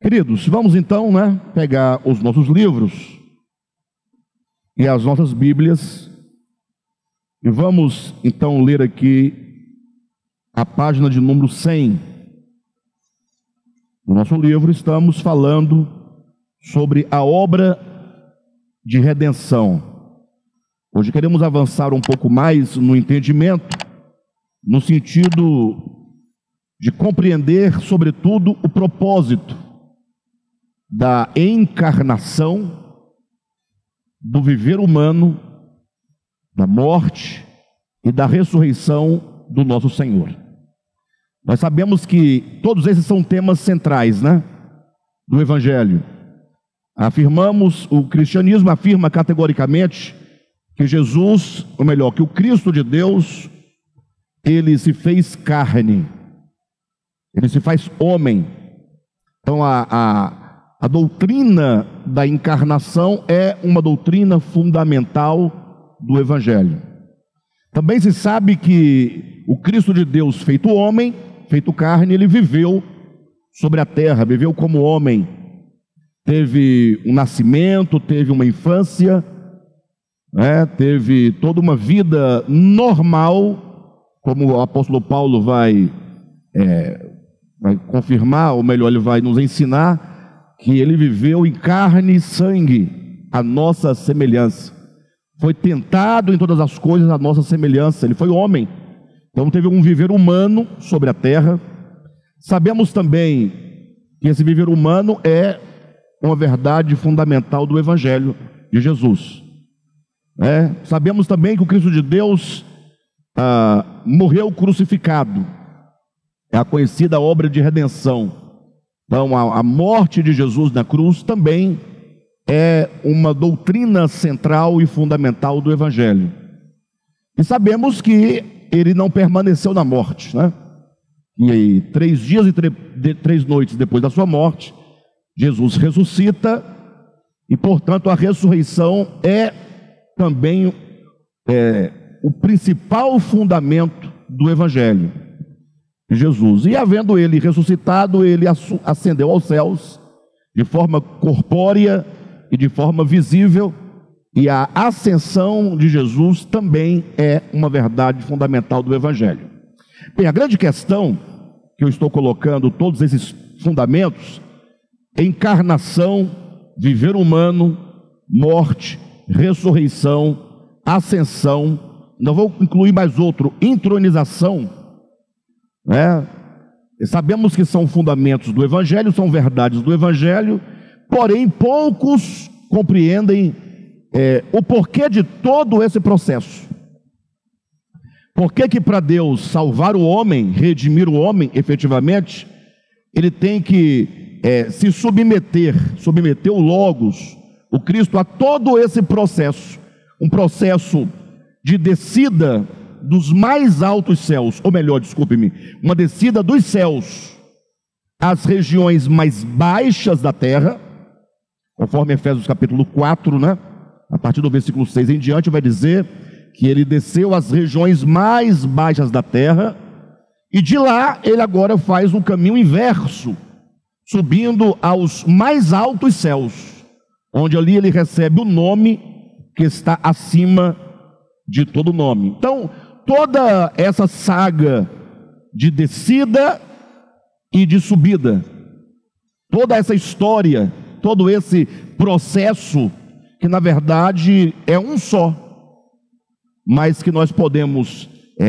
Queridos, vamos então, pegar os nossos livros e as nossas Bíblias e vamos então ler aqui a página de número 100. No nosso livro estamos falando sobre a obra de redenção. Hoje queremos avançar um pouco mais no entendimento, no sentido de compreender, sobretudo, o propósito da encarnação, do viver humano, da morte e da ressurreição do nosso Senhor. Nós sabemos que todos esses são temas centrais, do Evangelho. O cristianismo afirma categoricamente que Jesus, ou melhor, que o Cristo de Deus, ele se fez carne, ele se faz homem. Então a doutrina da encarnação é uma doutrina fundamental do Evangelho. Também se sabe que o Cristo de Deus feito homem, feito carne, ele viveu sobre a terra, viveu como homem. Teve um nascimento, teve uma infância, teve toda uma vida normal, como o apóstolo Paulo vai confirmar, ou melhor, ele vai nos ensinar, que ele viveu em carne e sangue, a nossa semelhança. Foi tentado em todas as coisas a nossa semelhança. Ele foi homem, então teve um viver humano sobre a terra. Sabemos também que esse viver humano é uma verdade fundamental do Evangelho de Jesus. Sabemos também que o Cristo de Deus morreu crucificado. É a conhecida obra de redenção. Então a morte de Jesus na cruz também é uma doutrina central e fundamental do Evangelho. E sabemos que ele não permaneceu na morte, E aí, 3 dias e 3 noites depois da sua morte, Jesus ressuscita, e portanto a ressurreição é também o principal fundamento do Evangelho de Jesus. E havendo ele ressuscitado, ele ascendeu aos céus de forma corpórea e de forma visível, e a ascensão de Jesus também é uma verdade fundamental do Evangelho. Bem, a grande questão que eu estou colocando, todos esses fundamentos: encarnação, viver humano, morte, ressurreição, ascensão, não vou incluir mais outro, entronização, Sabemos que são fundamentos do Evangelho, são verdades do Evangelho, porém poucos compreendem o porquê de todo esse processo. Por que para Deus salvar o homem, redimir o homem efetivamente, ele tem que se submeter o Logos, o Cristo, a todo esse processo, um processo de descida dos mais altos céus, ou melhor, desculpe-me, uma descida dos céus às regiões mais baixas da terra, conforme Efésios capítulo 4, a partir do versículo 6 em diante, vai dizer que ele desceu às regiões mais baixas da terra, e de lá ele agora faz um caminho inverso, subindo aos mais altos céus, onde ali ele recebe o nome que está acima de todo nome. Então, toda essa saga de descida e de subida, toda essa história, todo esse processo, que na verdade é um só, mas que nós podemos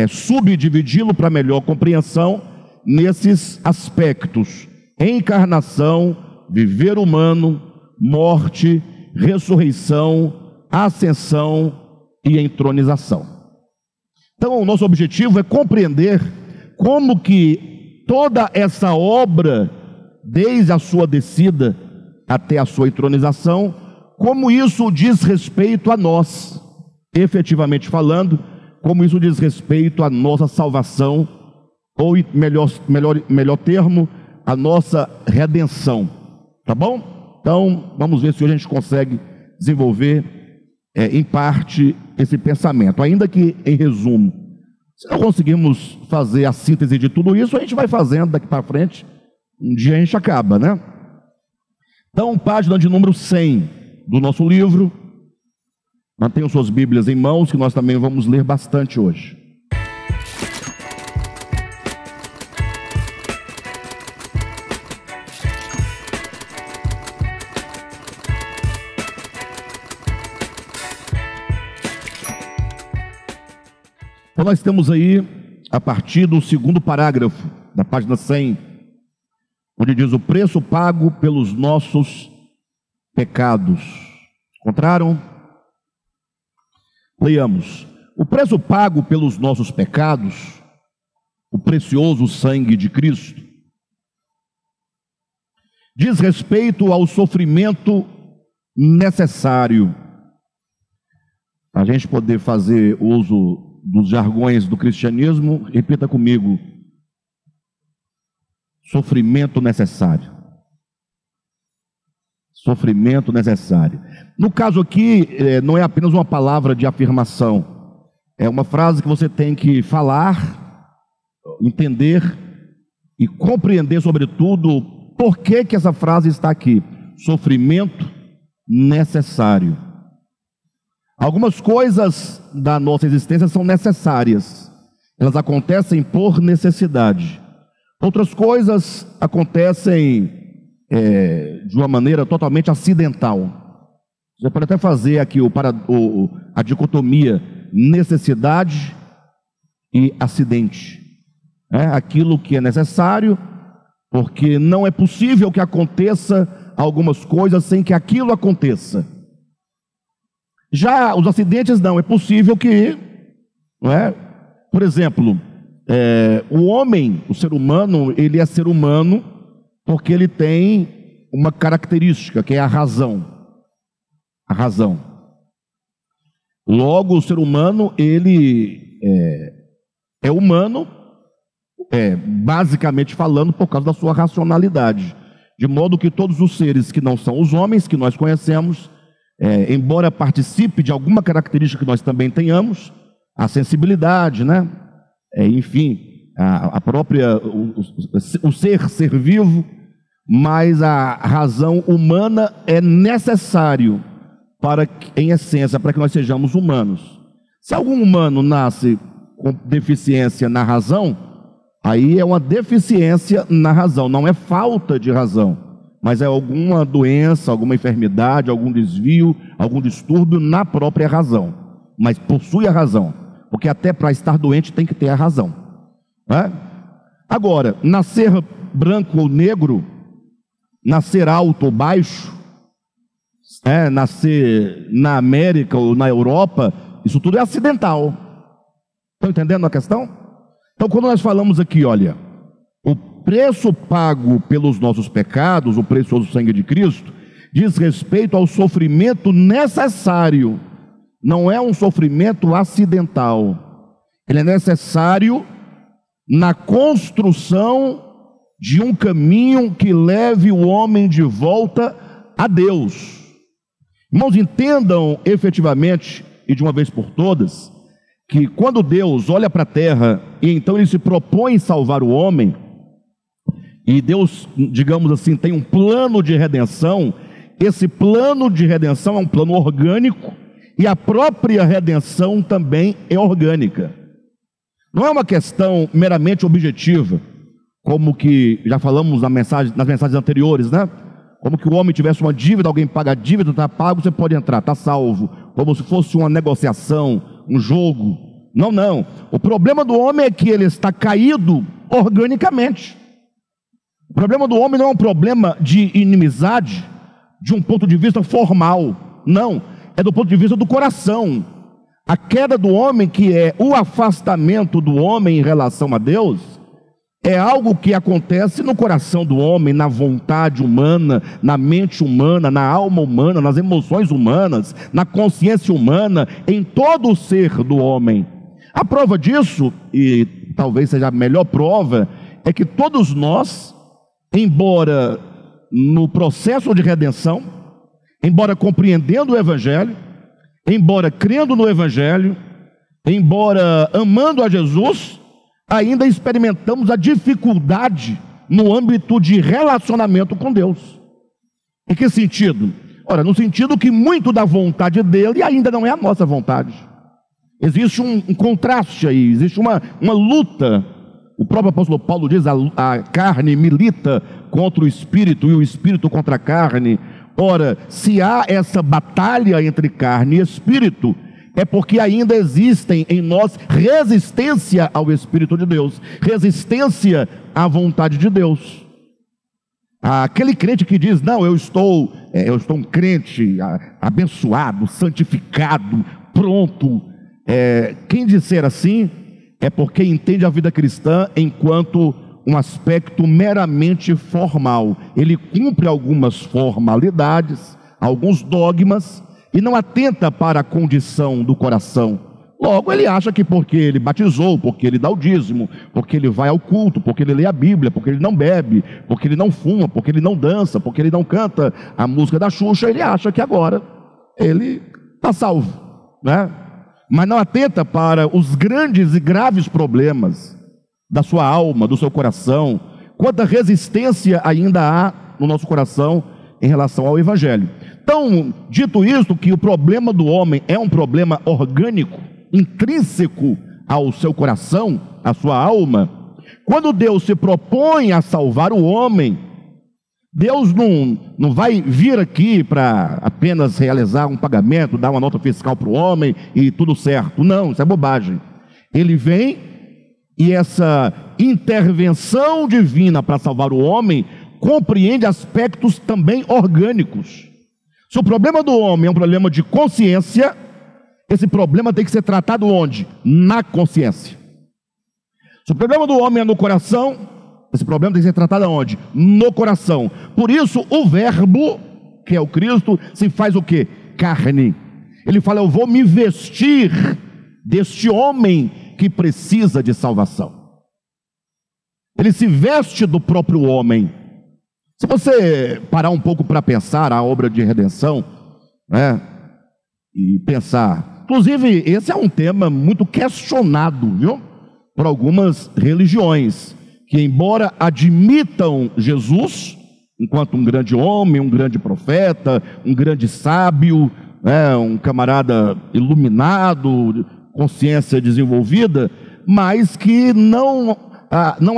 subdividi-lo para melhor compreensão nesses aspectos: encarnação, viver humano, morte, ressurreição, ascensão e entronização. Então o nosso objetivo é compreender como que toda essa obra, desde a sua descida até a sua entronização, como isso diz respeito a nós, efetivamente falando, como isso diz respeito à nossa salvação, ou melhor termo, a nossa redenção. Tá bom? Então vamos ver se hoje a gente consegue desenvolver em parte esse pensamento, ainda que em resumo. Se não conseguirmos fazer a síntese de tudo isso, a gente vai fazendo daqui para frente, um dia a gente acaba, Então, página de número 100 do nosso livro. Mantenham suas Bíblias em mãos, que nós também vamos ler bastante hoje. Então nós temos aí, a partir do segundo parágrafo da página 100, onde diz: o preço pago pelos nossos pecados. Encontraram? Leiamos. O preço pago pelos nossos pecados, o precioso sangue de Cristo, diz respeito ao sofrimento necessário. Para a gente poder fazer uso dos jargões do cristianismo, repita comigo: sofrimento necessário. Sofrimento necessário. No caso aqui, não é apenas uma palavra de afirmação, é uma frase que você tem que falar, entender e compreender, sobretudo, por que essa frase está aqui. Sofrimento necessário. Algumas coisas da nossa existência são necessárias, elas acontecem por necessidade. Outras coisas acontecem de uma maneira totalmente acidental. Você pode até fazer aqui a dicotomia necessidade e acidente. Aquilo que é necessário, porque não é possível que aconteça algumas coisas sem que aquilo aconteça. Já os acidentes não, é possível que, não é? Por exemplo, o homem, o ser humano, ele é ser humano porque ele tem uma característica, que é a razão. A razão. Logo, o ser humano, ele é humano, basicamente falando, por causa da sua racionalidade. De modo que todos os seres que não são os homens, que nós conhecemos, embora participe de alguma característica que nós também tenhamos, a sensibilidade, né? Enfim, a própria, o ser vivo, mas a razão humana é necessário para, em essência, para que nós sejamos humanos. Se algum humano nasce com deficiência na razão, aí é uma deficiência na razão, não é falta de razão, mas é alguma doença, alguma enfermidade, algum desvio, algum distúrbio na própria razão, mas possui a razão, porque até para estar doente tem que ter a razão, né? Agora, nascer branco ou negro, nascer alto ou baixo, nascer na América ou na Europa, isso tudo é acidental. Estão entendendo a questão? Então, quando nós falamos aqui, olha, o preço pago pelos nossos pecados, o precioso sangue de Cristo, diz respeito ao sofrimento necessário. Não é um sofrimento acidental. Ele é necessário na construção de um caminho que leve o homem de volta a Deus. Irmãos, entendam efetivamente e de uma vez por todas que quando Deus olha para a terra e então ele se propõe salvar o homem, e Deus, digamos assim, tem um plano de redenção, esse plano de redenção é um plano orgânico e a própria redenção também é orgânica. Não é uma questão meramente objetiva, como que já falamos nas mensagens anteriores, né? Como que o homem tivesse uma dívida, alguém paga a dívida, está pago, você pode entrar, está salvo. Como se fosse uma negociação, um jogo. Não, não. O problema do homem é que ele está caído organicamente. O problema do homem não é um problema de inimizade, de um ponto de vista formal. Não, é do ponto de vista do coração. A queda do homem, que é o afastamento do homem em relação a Deus, é algo que acontece no coração do homem, na vontade humana, na mente humana, na alma humana, nas emoções humanas, na consciência humana, em todo o ser do homem. A prova disso, e talvez seja a melhor prova, é que todos nós, embora no processo de redenção, embora compreendendo o Evangelho, embora crendo no Evangelho, embora amando a Jesus, ainda experimentamos a dificuldade no âmbito de relacionamento com Deus. Em que sentido? Ora, no sentido que muito da vontade dele ainda não é a nossa vontade. Existe um contraste aí, existe uma luta. O próprio apóstolo Paulo diz: a carne milita contra o espírito e o espírito contra a carne. Ora, se há essa batalha entre carne e espírito, é porque ainda existem em nós resistência ao Espírito de Deus, resistência à vontade de Deus. Aquele crente que diz: não, eu estou um crente abençoado, santificado, pronto. Quem disser assim é porque entende a vida cristã enquanto um aspecto meramente formal. Ele cumpre algumas formalidades, alguns dogmas, e não atenta para a condição do coração. Logo, ele acha que porque ele batizou, porque ele dá o dízimo, porque ele vai ao culto, porque ele lê a Bíblia, porque ele não bebe, porque ele não fuma, porque ele não dança, porque ele não canta a música da Xuxa, ele acha que agora ele está salvo, né? Mas não atenta para os grandes e graves problemas da sua alma, do seu coração, quanta resistência ainda há no nosso coração em relação ao Evangelho. Então, dito isto, que o problema do homem é um problema orgânico, intrínseco ao seu coração, à sua alma, quando Deus se propõe a salvar o homem, Deus não vai vir aqui para apenas realizar um pagamento, dar uma nota fiscal para o homem e tudo certo. Não, isso é bobagem. Ele vem e essa intervenção divina para salvar o homem compreende aspectos também orgânicos. Se o problema do homem é um problema de consciência, esse problema tem que ser tratado onde? Na consciência. Se o problema do homem é no coração, esse problema tem que ser tratado aonde? No coração. Por isso, o verbo, que é o Cristo, se faz o quê? Carne. Ele fala: eu vou me vestir deste homem que precisa de salvação. Ele se veste do próprio homem. Se você parar um pouco para pensar a obra de redenção, né, e pensar, inclusive esse é um tema muito questionado, viu, por algumas religiões, que embora admitam Jesus enquanto um grande homem, um grande profeta, um grande sábio, né, um camarada iluminado, consciência desenvolvida, mas que não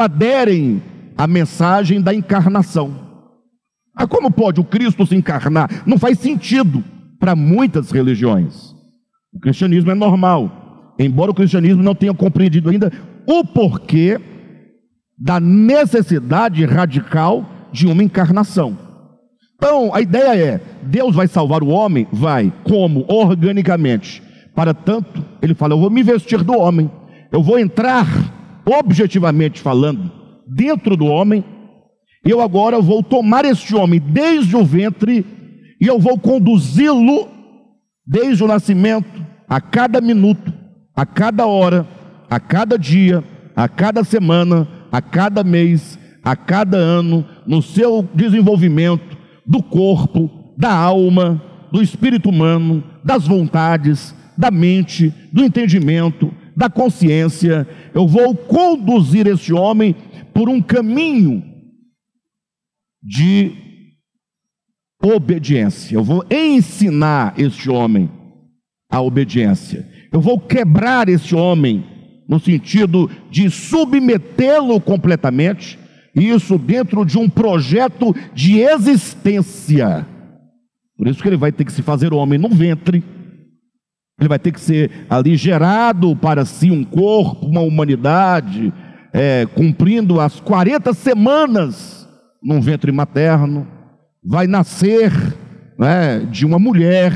aderem à mensagem da encarnação. Como pode o Cristo se encarnar? Não faz sentido para muitas religiões. O cristianismo é normal, embora o cristianismo não tenha compreendido ainda o porquê da necessidade radical de uma encarnação. Então, a ideia é: Deus vai salvar o homem? Vai. Como? Organicamente. Para tanto, ele fala: eu vou me vestir do homem, eu vou entrar, objetivamente falando, dentro do homem. Eu agora vou tomar este homem desde o ventre e eu vou conduzi-lo desde o nascimento, a cada minuto, a cada hora, a cada dia, a cada semana, a cada mês, a cada ano, no seu desenvolvimento do corpo, da alma, do espírito humano, das vontades, da mente, do entendimento, da consciência. Eu vou conduzir este homem por um caminho de obediência. Eu vou ensinar este homem a obediência. Eu vou quebrar este homem no sentido de submetê-lo completamente, isso dentro de um projeto de existência. Por isso que ele vai ter que se fazer homem no ventre. Ele vai ter que ser ali gerado para si um corpo, uma humanidade, cumprindo as 40 semanas num ventre materno, vai nascer, né, de uma mulher,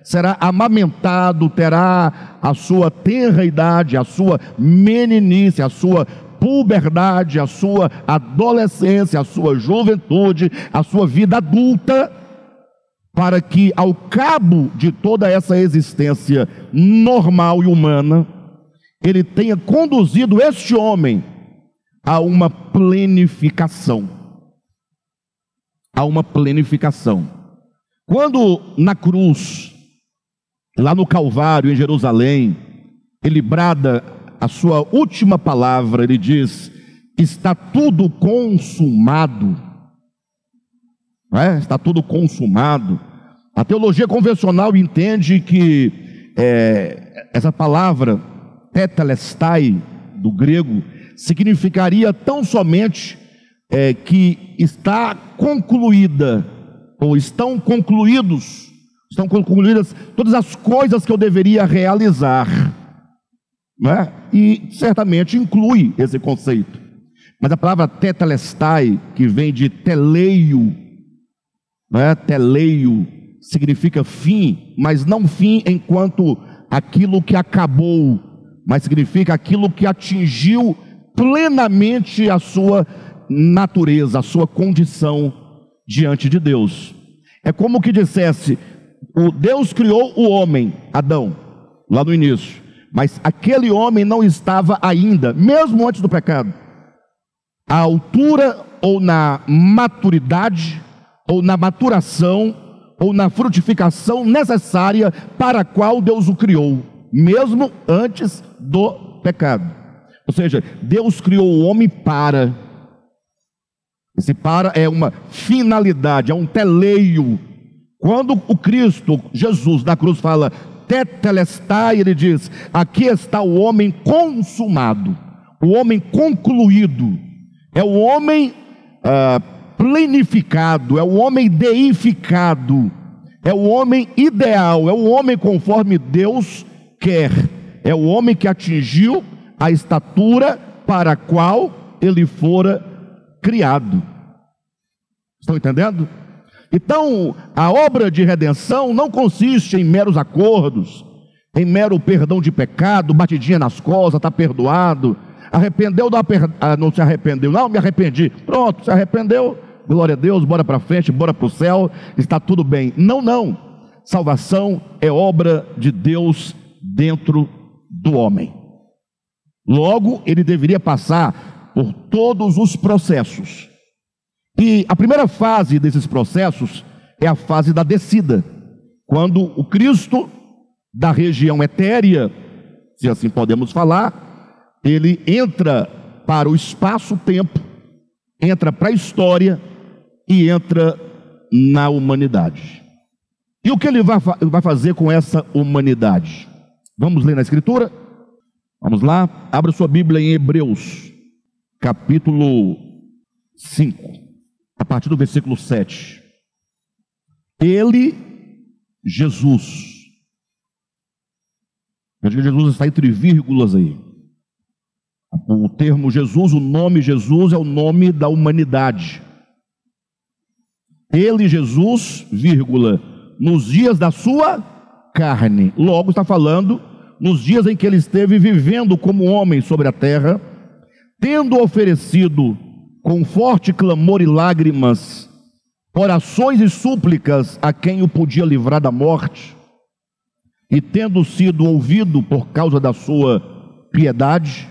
será amamentado, terá a sua tenra idade, a sua meninice, a sua puberdade, a sua adolescência, a sua juventude, a sua vida adulta, para que ao cabo de toda essa existência normal e humana, ele tenha conduzido este homem a uma plenificação. A uma plenificação. Quando na cruz, lá no Calvário, em Jerusalém, ele brada a sua última palavra, ele diz: está tudo consumado. não é? Está tudo consumado. A teologia convencional entende que essa palavra tetelestai, do grego, significaria tão somente que está concluída, ou estão concluídas todas as coisas que eu deveria realizar, não é? E certamente inclui esse conceito. Mas a palavra tetelestai, que vem de teleio, não é? Teleio significa fim, mas não fim enquanto aquilo que acabou, mas significa aquilo que atingiu plenamente a sua natureza, a sua condição diante de Deus. É como que dissesse: o Deus criou o homem, Adão, lá no início, mas aquele homem não estava ainda, mesmo antes do pecado, à altura ou na maturidade, ou na maturação, ou na frutificação necessária para a qual Deus o criou, mesmo antes do pecado. Ou seja, Deus criou o homem para. Esse para é uma finalidade, é um teleio. Quando o Cristo, Jesus, da cruz fala tetelestai, ele diz: aqui está o homem consumado, o homem concluído, é o homem plenificado, é o homem deificado, é o homem ideal, é o homem conforme Deus quer, é o homem que atingiu a estatura para a qual ele fora criado. Estão entendendo? Então, a obra de redenção não consiste em meros acordos, em mero perdão de pecado, batidinha nas costas, está perdoado, arrependeu, não se arrependeu, não, me arrependi, pronto, se arrependeu, glória a Deus, bora para frente, bora para o céu, está tudo bem. Não, não, salvação é obra de Deus dentro do homem. Logo, ele deveria passar por todos os processos. E a primeira fase desses processos é a fase da descida, quando o Cristo da região etérea, se assim podemos falar, ele entra para o espaço-tempo, entra para a história e entra na humanidade. E o que ele vai fazer com essa humanidade? Vamos ler na Escritura? Vamos lá, abra sua Bíblia em Hebreus, capítulo 5, a partir do versículo 7. Ele, Jesus, eu digo que Jesus está entre vírgulas aí. O termo Jesus, o nome Jesus é o nome da humanidade. Ele, Jesus, vírgula, nos dias da sua carne. Logo está falando nos dias em que ele esteve vivendo como homem sobre a terra, tendo oferecido com forte clamor e lágrimas, orações e súplicas a quem o podia livrar da morte, e tendo sido ouvido por causa da sua piedade,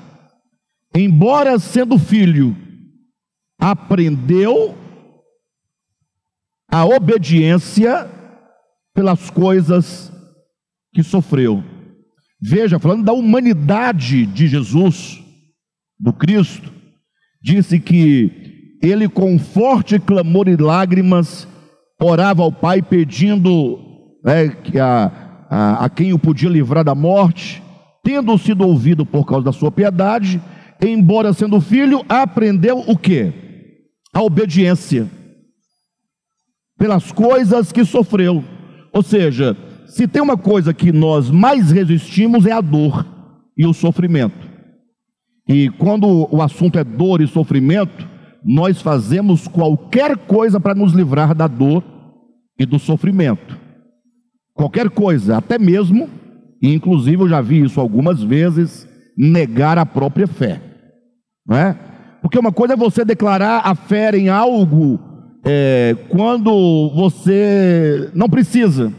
embora sendo filho, aprendeu a obediência pelas coisas que sofreu. Veja, falando da humanidade de Jesus, do Cristo, disse que ele com forte clamor e lágrimas orava ao Pai pedindo que a quem o podia livrar da morte, tendo sido ouvido por causa da sua piedade, embora sendo filho, aprendeu o quê? A obediência pelas coisas que sofreu. Ou seja, se tem uma coisa que nós mais resistimos é a dor e o sofrimento. E quando o assunto é dor e sofrimento, nós fazemos qualquer coisa para nos livrar da dor e do sofrimento. Qualquer coisa, até mesmo, e inclusive eu já vi isso algumas vezes, negar a própria fé, não é? Porque uma coisa é você declarar a fé em algo quando você não precisa,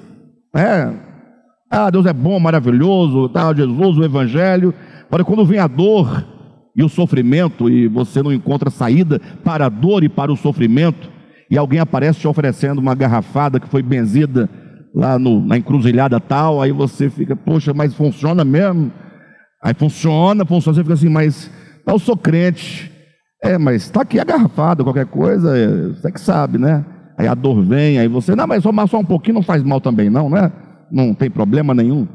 Deus é bom, maravilhoso, tá, Jesus, o Evangelho. Agora, quando vem a dor e o sofrimento, e você não encontra saída para a dor e para o sofrimento, e alguém aparece te oferecendo uma garrafada que foi benzida lá na encruzilhada tal, aí você fica, poxa, mas funciona mesmo? Aí funciona, você fica assim, mas eu sou crente, mas está aqui a garrafada, qualquer coisa, você que sabe, né? Aí a dor vem, aí você, não, mas só um pouquinho não faz mal também não, né? Não tem problema nenhum.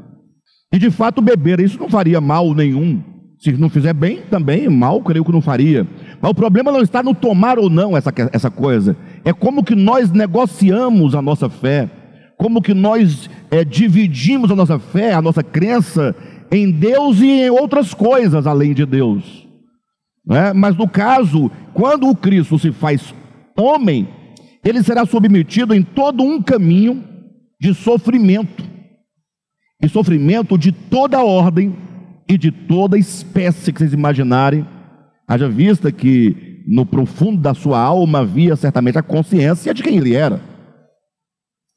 E de fato beber, isso não faria mal nenhum. Se não fizer bem, também mal, creio que não faria. Mas o problema não está no tomar ou não essa coisa. É como que nós negociamos a nossa fé. Como que nós dividimos a nossa fé, a nossa crença em Deus e em outras coisas além de Deus. Mas no caso, quando o Cristo se faz homem, ele será submetido em todo um caminho de sofrimento. E sofrimento de toda ordem e de toda espécie que vocês imaginarem. Haja vista que no profundo da sua alma havia certamente a consciência de quem ele era.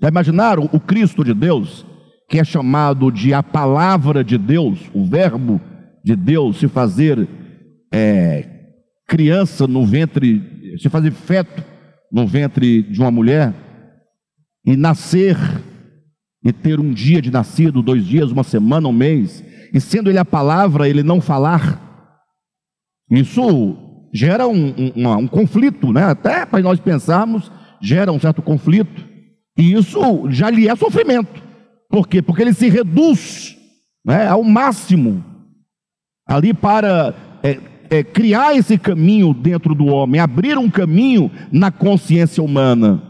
Já imaginaram o Cristo de Deus, que é chamado de a palavra de Deus, o verbo de Deus, se fazer criança no ventre, se fazer feto no ventre de uma mulher, e nascer, e ter um dia de nascido, 2 dias, uma semana, um mês, e sendo ele a palavra, ele não falar. Isso gera um conflito, né? Até para nós pensarmos, gera um certo conflito, e isso já lhe é sofrimento. Por quê? Porque ele se reduz, né, ao máximo ali para criar esse caminho dentro do homem, abrir um caminho na consciência humana.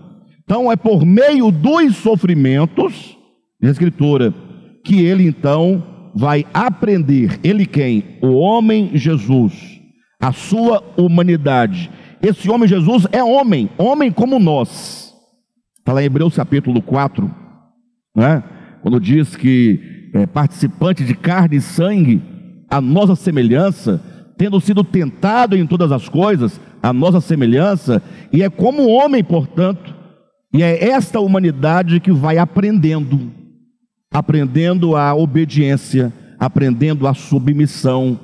Então é por meio dos sofrimentos, diz a Escritura, que ele então vai aprender, ele quem? O homem Jesus, a sua humanidade. Esse homem Jesus é homem, homem como nós. Está lá em Hebreus capítulo 4, né? Quando diz que é participante de carne e sangue, a nossa semelhança, tendo sido tentado em todas as coisas, a nossa semelhança, e é como homem, portanto, e é esta humanidade que vai aprendendo a obediência, aprendendo a submissão,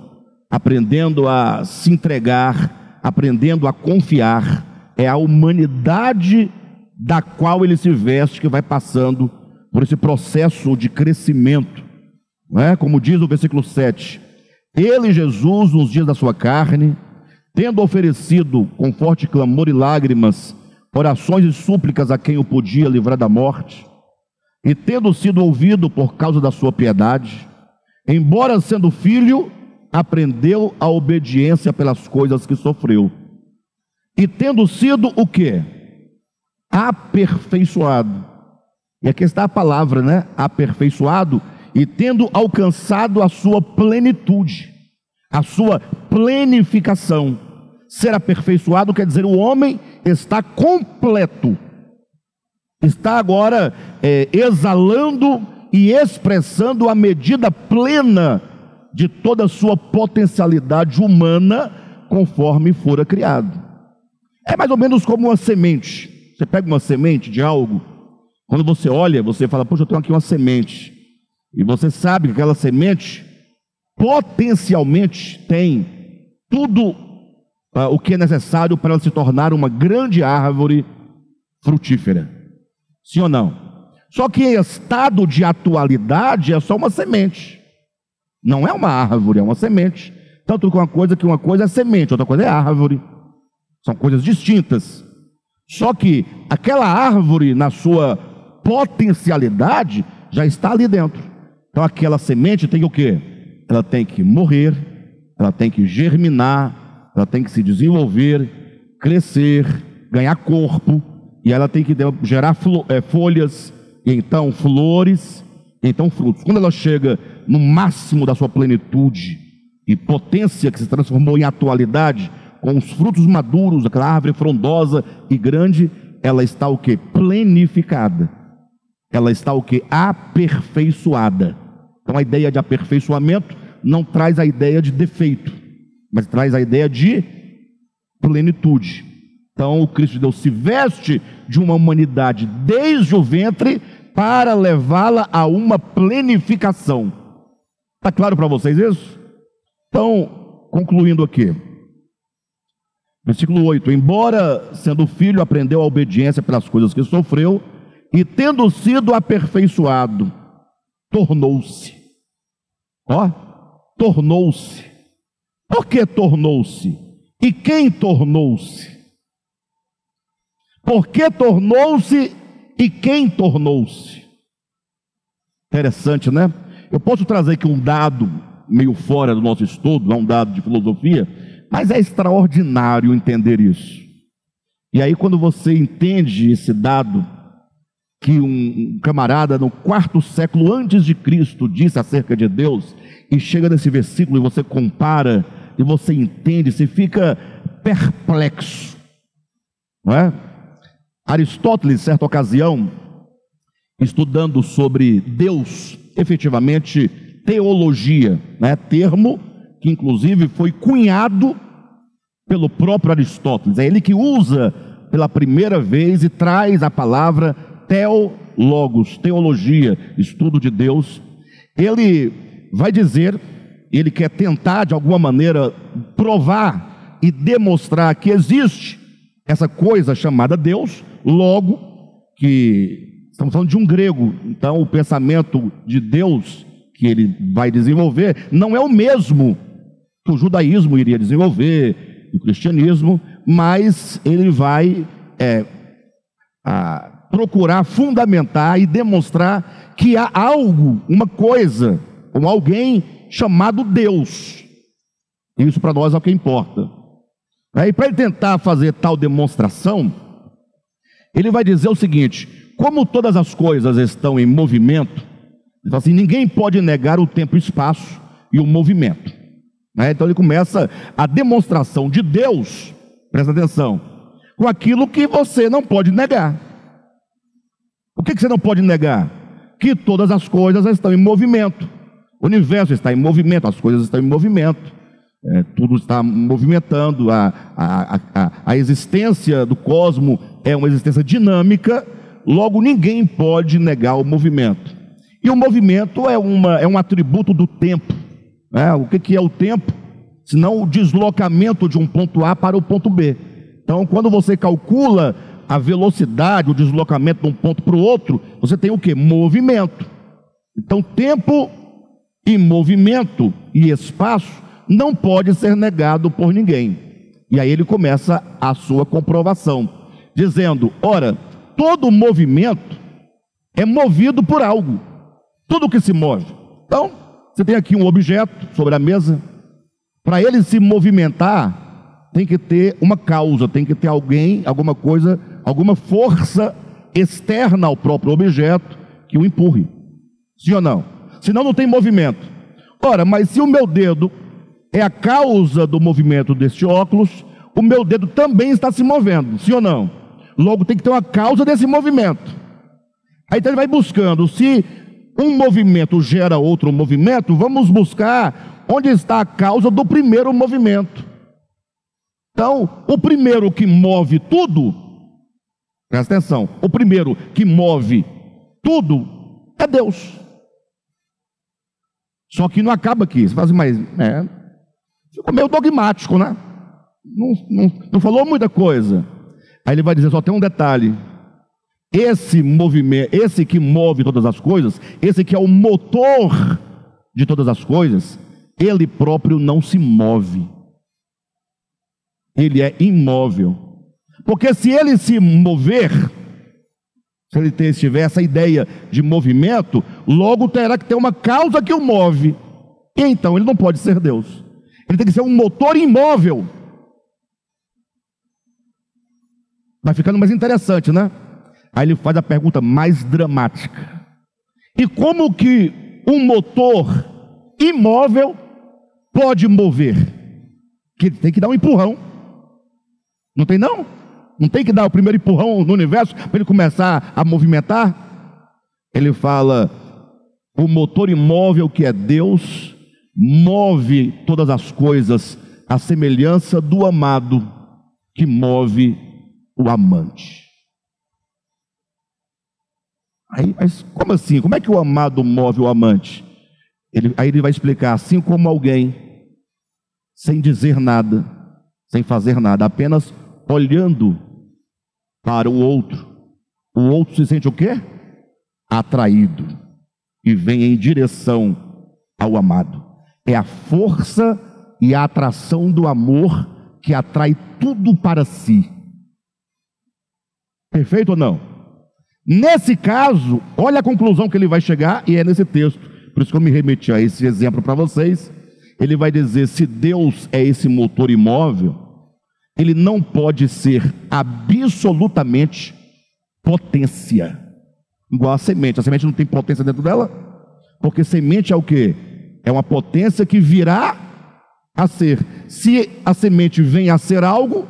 aprendendo a se entregar, aprendendo a confiar. É a humanidade da qual ele se veste que vai passando por esse processo de crescimento, não é? Como diz o versículo 7, ele, Jesus, nos dias da sua carne, tendo oferecido com forte clamor e lágrimas, orações e súplicas a quem o podia livrar da morte, e tendo sido ouvido por causa da sua piedade, embora sendo filho, aprendeu a obediência pelas coisas que sofreu, e tendo sido o quê? Aperfeiçoado. E aqui está a palavra, né? Aperfeiçoado, e tendo alcançado a sua plenitude, a sua plenificação. Ser aperfeiçoado quer dizer o homem está completo, está agora exalando e expressando a medida plena de toda a sua potencialidade humana, conforme fora criado. É mais ou menos como uma semente. Você pega uma semente de algo, quando você olha, você fala, poxa, eu tenho aqui uma semente, e você sabe que aquela semente potencialmente tem tudo o que é necessário para ela se tornar uma grande árvore frutífera. Sim ou não? Só que em estado de atualidade é só uma semente, não é uma árvore, é uma semente. Tanto que uma coisa é semente, outra coisa é árvore, são coisas distintas. Só que aquela árvore, na sua potencialidade, já está ali dentro. Então aquela semente tem o quê? Ela tem que morrer, ela tem que germinar, ela tem que se desenvolver, crescer, ganhar corpo, e ela tem que gerar folhas, e então flores, e então frutos. Quando ela chega no máximo da sua plenitude e potência, que se transformou em atualidade, com os frutos maduros, aquela árvore frondosa e grande, ela está o quê? Plenificada. Ela está o quê? Aperfeiçoada. Então a ideia de aperfeiçoamento não traz a ideia de defeito, mas traz a ideia de plenitude. Então o Cristo de Deus se veste de uma humanidade desde o ventre para levá-la a uma plenificação. Está claro para vocês isso? Então, concluindo aqui. Versículo 8, embora sendo filho aprendeu a obediência pelas coisas que sofreu, e tendo sido aperfeiçoado, tornou-se. Tornou-se. Por que tornou-se? E quem tornou-se? Por que tornou-se e quem tornou-se? Interessante, né? Eu posso trazer aqui um dado meio fora do nosso estudo, não um dado de filosofia, mas é extraordinário entender isso. E aí, quando você entende esse dado, que um camarada no 4º século antes de Cristo disse acerca de Deus, e chega nesse versículo e você compara, e você entende, você fica perplexo, não é? Aristóteles, certa ocasião, estudando sobre Deus, efetivamente teologia, né? Termo que inclusive foi cunhado pelo próprio Aristóteles, é ele que usa pela primeira vez e traz a palavra teologos, teologia, estudo de Deus. Ele vai dizer, ele quer tentar de alguma maneira provar e demonstrar que existe essa coisa chamada Deus, logo, que estamos falando de um grego, então o pensamento de Deus que ele vai desenvolver não é o mesmo que o judaísmo iria desenvolver, o cristianismo, mas ele vai procurar fundamentar e demonstrar que há algo, uma coisa, ou alguém chamado Deus. Isso para nós é o que importa. E para ele tentar fazer tal demonstração, ele vai dizer o seguinte: como todas as coisas estão em movimento, ele fala assim, ninguém pode negar o tempo, o espaço e o movimento. Então ele começa a demonstração de Deus, presta atenção, com aquilo que você não pode negar. O que você não pode negar? Que todas as coisas estão em movimento. O universo está em movimento, as coisas estão em movimento. Tudo está movimentando, a existência do cosmos é uma existência dinâmica, logo ninguém pode negar o movimento. E o movimento é um atributo do tempo. O que é o tempo? Senão o deslocamento de um ponto A para o ponto B. Então, quando você calcula a velocidade, o deslocamento de um ponto para o outro, você tem o que? Movimento. Então, tempo e movimento e espaço não pode ser negado por ninguém. E aí ele começa a sua comprovação, dizendo, ora, todo movimento é movido por algo. Tudo que se move. Então, você tem aqui um objeto sobre a mesa. Para ele se movimentar, tem que ter uma causa, tem que ter alguém, alguma coisa, alguma força externa ao próprio objeto que o empurre. Sim ou não? Senão não tem movimento. Ora, mas se o meu dedo é a causa do movimento deste óculos, o meu dedo também está se movendo, sim ou não? Logo tem que ter uma causa desse movimento. Aí então ele vai buscando, se um movimento gera outro movimento, vamos buscar onde está a causa do primeiro movimento. Então, o primeiro que move tudo, presta atenção, o primeiro que move tudo é Deus. Só que não acaba aqui, você fala assim, mas ficou meio dogmático, né? Não falou muita coisa. Aí ele vai dizer, só tem um detalhe: esse movimento, esse que move todas as coisas, esse que é o motor de todas as coisas, ele próprio não se move. Ele é imóvel. Porque se ele se mover, se ele tiver essa ideia de movimento, logo terá que ter uma causa que o move. E então ele não pode ser Deus. Ele tem que ser um motor imóvel. Vai ficando mais interessante, né? Aí ele faz a pergunta mais dramática: e como que um motor imóvel pode mover? Que ele tem que dar um empurrão. Não tem não? Não tem que dar o primeiro empurrão no universo para ele começar a movimentar? Ele fala, o motor imóvel que é Deus move todas as coisas à semelhança do amado que move o amante. Aí, mas como assim? Como é que o amado move o amante? Aí ele vai explicar, assim como alguém, sem dizer nada, sem fazer nada, apenas olhando para o outro se sente o quê? Atraído, e vem em direção ao amado. É a força e a atração do amor que atrai tudo para si. Perfeito ou não? Nesse caso, olha a conclusão que ele vai chegar, e é nesse texto. Por isso que eu me remeti a esse exemplo para vocês. Ele vai dizer, se Deus é esse motor imóvel, ele não pode ser absolutamente potência. Igual a semente. A semente não tem potência dentro dela, porque semente é o quê? É uma potência que virá a ser. Se a semente vem a ser algo,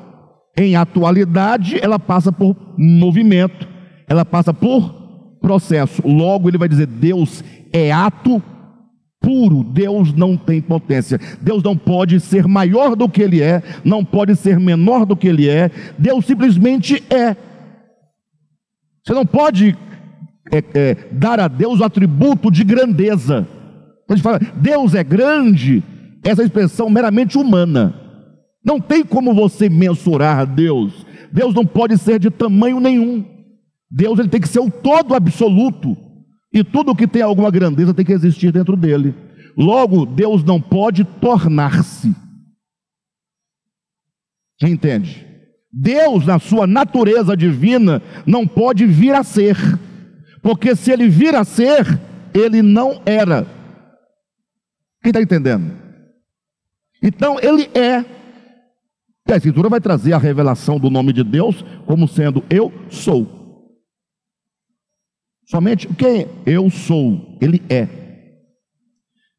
em atualidade, ela passa por movimento, ela passa por processo. Logo, ele vai dizer, Deus é ato puro, Deus não tem potência. Deus não pode ser maior do que ele é, não pode ser menor do que ele é. Deus simplesmente é. Você não pode dar a Deus o atributo de grandeza. Quando a gente fala, Deus é grande, essa expressão meramente humana. Não tem como você mensurar Deus. Deus não pode ser de tamanho nenhum. Deus ele tem que ser o todo absoluto. E tudo que tem alguma grandeza tem que existir dentro dele. Logo, Deus não pode tornar-se. Você entende? Deus, na sua natureza divina, não pode vir a ser. Porque se ele vir a ser, ele não era. Quem está entendendo? Então, ele é. E a Escritura vai trazer a revelação do nome de Deus como sendo eu sou. Somente o que eu sou, ele é.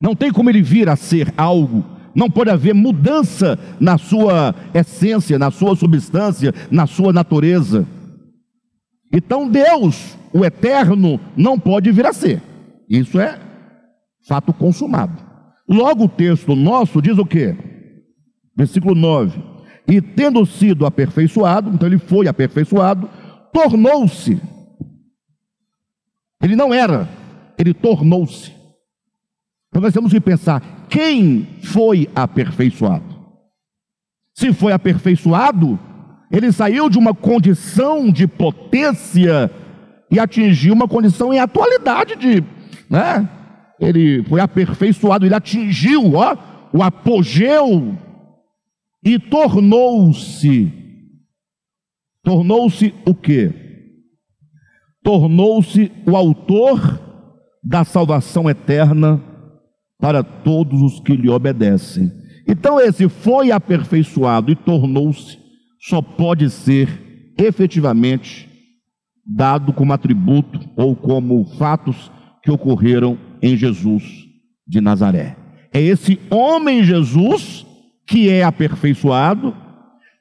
Não tem como ele vir a ser algo, não pode haver mudança na sua essência, na sua substância, na sua natureza. Então Deus, o eterno, não pode vir a ser. Isso é fato consumado. Logo o texto nosso diz o quê? Versículo 9. E tendo sido aperfeiçoado, então ele foi aperfeiçoado, tornou-se. Ele não era, ele tornou-se. Então nós temos que pensar, quem foi aperfeiçoado? Se foi aperfeiçoado, ele saiu de uma condição de potência e atingiu uma condição em atualidade de, né? Ele foi aperfeiçoado, ele atingiu, o apogeu e tornou-se. Tornou-se o quê? Tornou-se o autor da salvação eterna para todos os que lhe obedecem. Então esse foi aperfeiçoado e tornou-se, só pode ser efetivamente dado como atributo ou como fatos que ocorreram em Jesus de Nazaré. É esse homem Jesus que é aperfeiçoado,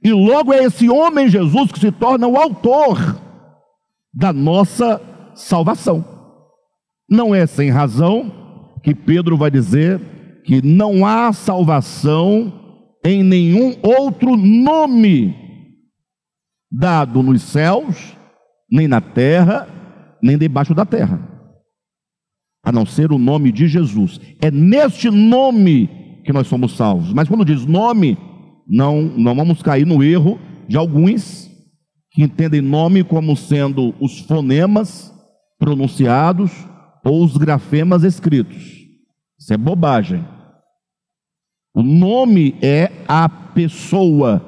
e logo é esse homem Jesus que se torna o autor da nossa salvação. Não é sem razão que Pedro vai dizer que não há salvação em nenhum outro nome dado nos céus, nem na terra, nem debaixo da terra, a não ser o nome de Jesus. É neste nome que nós somos salvos. Mas quando diz nome, não vamos cair no erro de alguns que entendem nome como sendo os fonemas pronunciados ou os grafemas escritos. Isso é bobagem. O nome é a pessoa.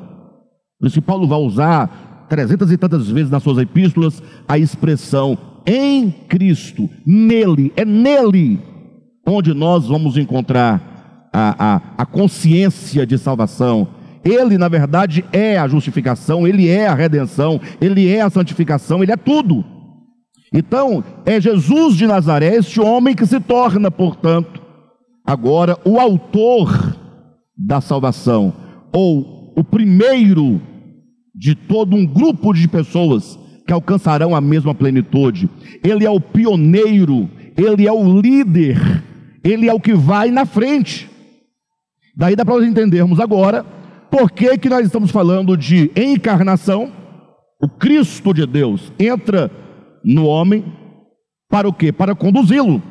Por isso que Paulo vai usar 300 e tantas vezes nas suas epístolas a expressão em Cristo, nele, é nele onde nós vamos encontrar a consciência de salvação. Ele na verdade é a justificação, ele é a redenção, ele é a santificação, ele é tudo. Então é Jesus de Nazaré, este homem que se torna, portanto, agora o autor da salvação, ou o primeiro de todo um grupo de pessoas que alcançarão a mesma plenitude. Ele é o pioneiro, ele é o líder, ele é o que vai na frente. Daí dá para nós entendermos agora por que nós estamos falando de encarnação. O Cristo de Deus entra no homem para o quê? Para conduzi-lo.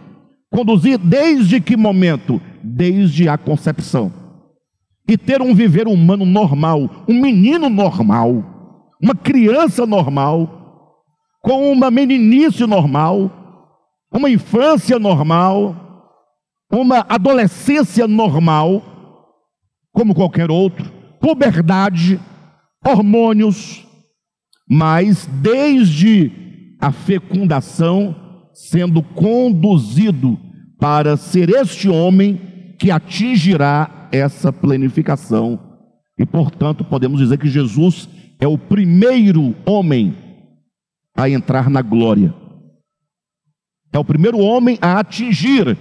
Conduzir desde que momento? Desde a concepção. E ter um viver humano normal, um menino normal, uma criança normal, com uma meninice normal, uma infância normal, uma adolescência normal, como qualquer outro, puberdade, hormônios, mas desde a fecundação, sendo conduzido para ser este homem que atingirá essa plenificação. E, portanto, podemos dizer que Jesus é o primeiro homem a entrar na glória. É o primeiro homem a atingir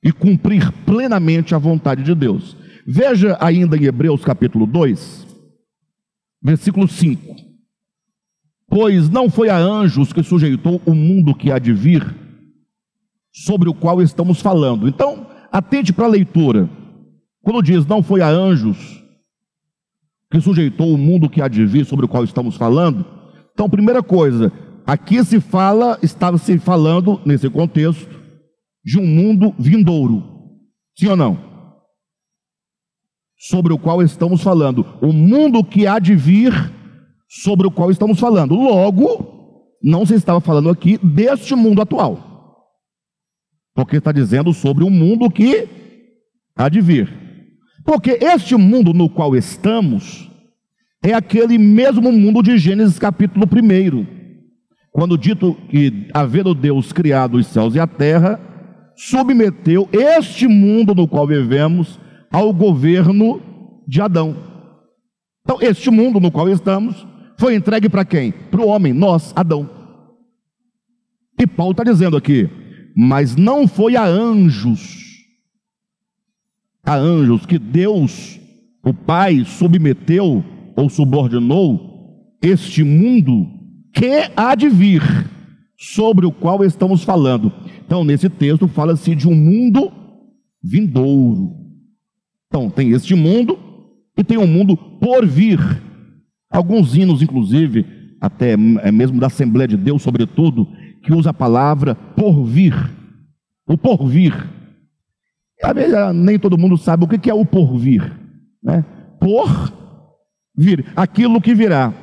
e cumprir plenamente a vontade de Deus. Veja ainda em Hebreus capítulo 2, versículo 5. Pois não foi a anjos que sujeitou o mundo que há de vir, sobre o qual estamos falando. Então, atente para a leitura. Quando diz não foi a anjos que sujeitou o mundo que há de vir, sobre o qual estamos falando, então, primeira coisa, aqui estava se falando, nesse contexto, de um mundo vindouro. Sim ou não? Sobre o qual estamos falando. O mundo que há de vir, sobre o qual estamos falando. Logo, não se estava falando aqui deste mundo atual. Porque está dizendo sobre o mundo que há de vir. Porque este mundo no qual estamos é aquele mesmo mundo de Gênesis capítulo 1. Quando dito que, havendo Deus criado os céus e a terra, submeteu este mundo no qual vivemos ao governo de Adão. Então, este mundo no qual estamos foi entregue para quem? Para o homem, nós, Adão. E Paulo está dizendo aqui, mas não foi a anjos que Deus, o Pai, submeteu ou subordinou este mundo que há de vir, sobre o qual estamos falando. Então, nesse texto, fala-se de um mundo vindouro. Então, tem este mundo e tem um mundo por vir. Alguns hinos, inclusive, até mesmo da Assembleia de Deus, sobretudo, que usa a palavra por vir. O porvir. Às vezes nem todo mundo sabe o que é o porvir, né? Por vir, aquilo que virá.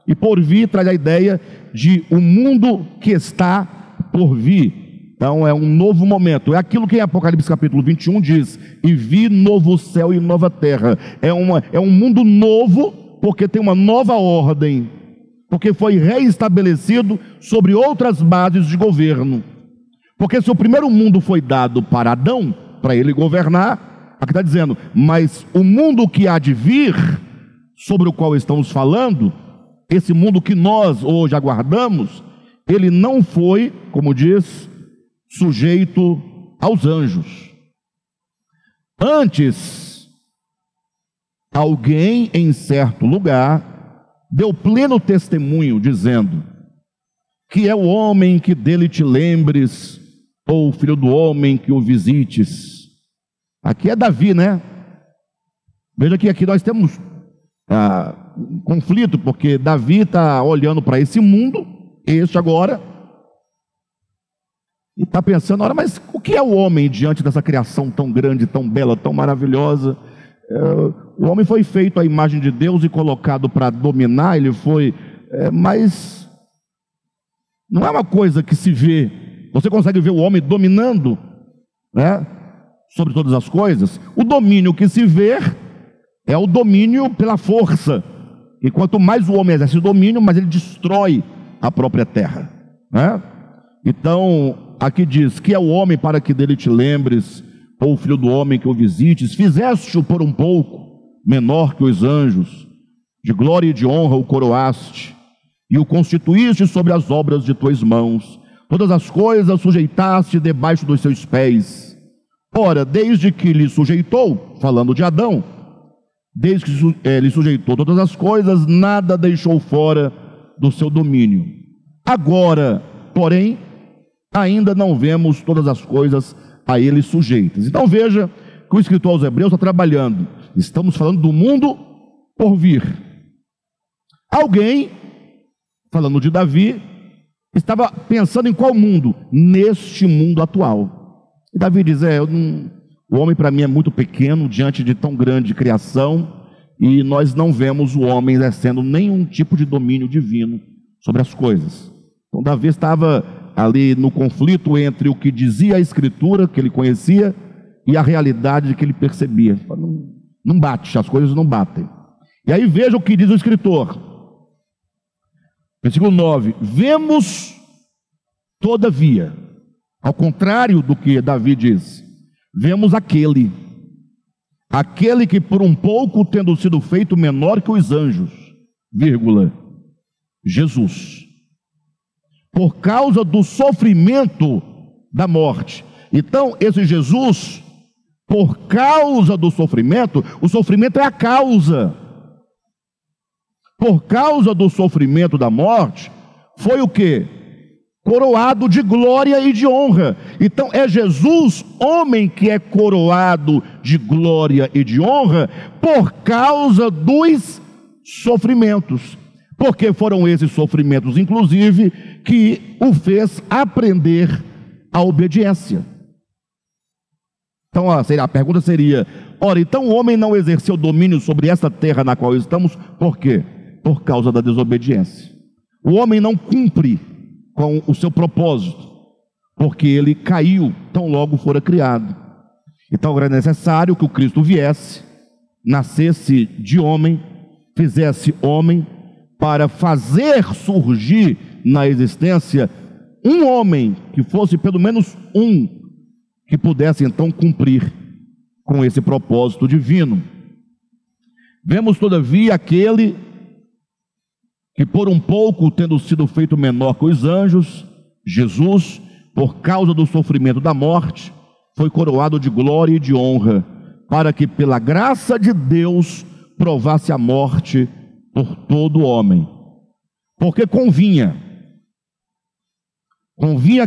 E por vir traz a ideia de um mundo que está por vir. Então é um novo momento. É aquilo que em Apocalipse capítulo 21 diz: e vi novo céu e nova terra. É um mundo novo, porque tem uma nova ordem, porque foi reestabelecido sobre outras bases de governo. Porque se o primeiro mundo foi dado para Adão, para ele governar, aqui está dizendo, mas o mundo que há de vir, sobre o qual estamos falando, esse mundo que nós hoje aguardamos, ele não foi, como diz, sujeito aos anjos. Antes, alguém em certo lugar deu pleno testemunho, dizendo: que é o homem que dele te lembres, ou o filho do homem que o visites. Aqui é Davi, né? Veja que aqui nós temos um conflito, porque Davi está olhando para esse mundo, este agora, e está pensando, ora, mas o que é o homem diante dessa criação tão grande, tão bela, tão maravilhosa? O homem foi feito à imagem de Deus e colocado para dominar, ele foi, mas não é uma coisa que se vê. Você consegue ver o homem dominando, né, sobre todas as coisas? O domínio que se vê é o domínio pela força. E quanto mais o homem exerce o domínio, mais ele destrói a própria terra, né? Então, aqui diz, que é o homem para que dele te lembres, ou o filho do homem que o visites. Fizeste-o por um pouco menor que os anjos, de glória e de honra o coroaste, e o constituíste sobre as obras de tuas mãos. Todas as coisas sujeitaste debaixo dos seus pés. Ora, desde que lhe sujeitou, falando de Adão, desde que lhe sujeitou todas as coisas, nada deixou fora do seu domínio. Agora, porém, ainda não vemos todas as coisas a ele sujeitas. Então veja que o escritor aos Hebreus está trabalhando. Estamos falando do mundo por vir. Alguém, falando de Davi, estava pensando em qual mundo? Neste mundo atual. E Davi diz, o homem para mim é muito pequeno diante de tão grande criação, e nós não vemos o homem exercendo nenhum tipo de domínio divino sobre as coisas. Então Davi estava ali no conflito entre o que dizia a Escritura, que ele conhecia, e a realidade que ele percebia. Não bate, as coisas não batem. E aí veja o que diz o escritor: Versículo 9: vemos, todavia, ao contrário do que Davi diz, vemos aquele que por um pouco, tendo sido feito menor que os anjos, vírgula, Jesus, por causa do sofrimento da morte. Então, esse Jesus, por causa do sofrimento, o sofrimento é a causa. Por causa do sofrimento da morte, foi o quê? Coroado de glória e de honra. Então é Jesus, homem, que é coroado de glória e de honra por causa dos sofrimentos. Porque foram esses sofrimentos, inclusive, que o fez aprender a obediência. Então a pergunta seria: ora, então o homem não exerceu domínio sobre esta terra na qual estamos, por quê? Por causa da desobediência. O homem não cumpre com o seu propósito, porque ele caiu tão logo fora criado. Então era necessário que o Cristo viesse, nascesse de homem, fizesse homem, para fazer surgir na existência um homem, que fosse pelo menos um, que pudesse então cumprir com esse propósito divino. Vemos todavia aquele que por um pouco, tendo sido feito menor que os anjos, Jesus, por causa do sofrimento da morte, foi coroado de glória e de honra, para que pela graça de Deus provasse a morte por todo homem. Porque convinha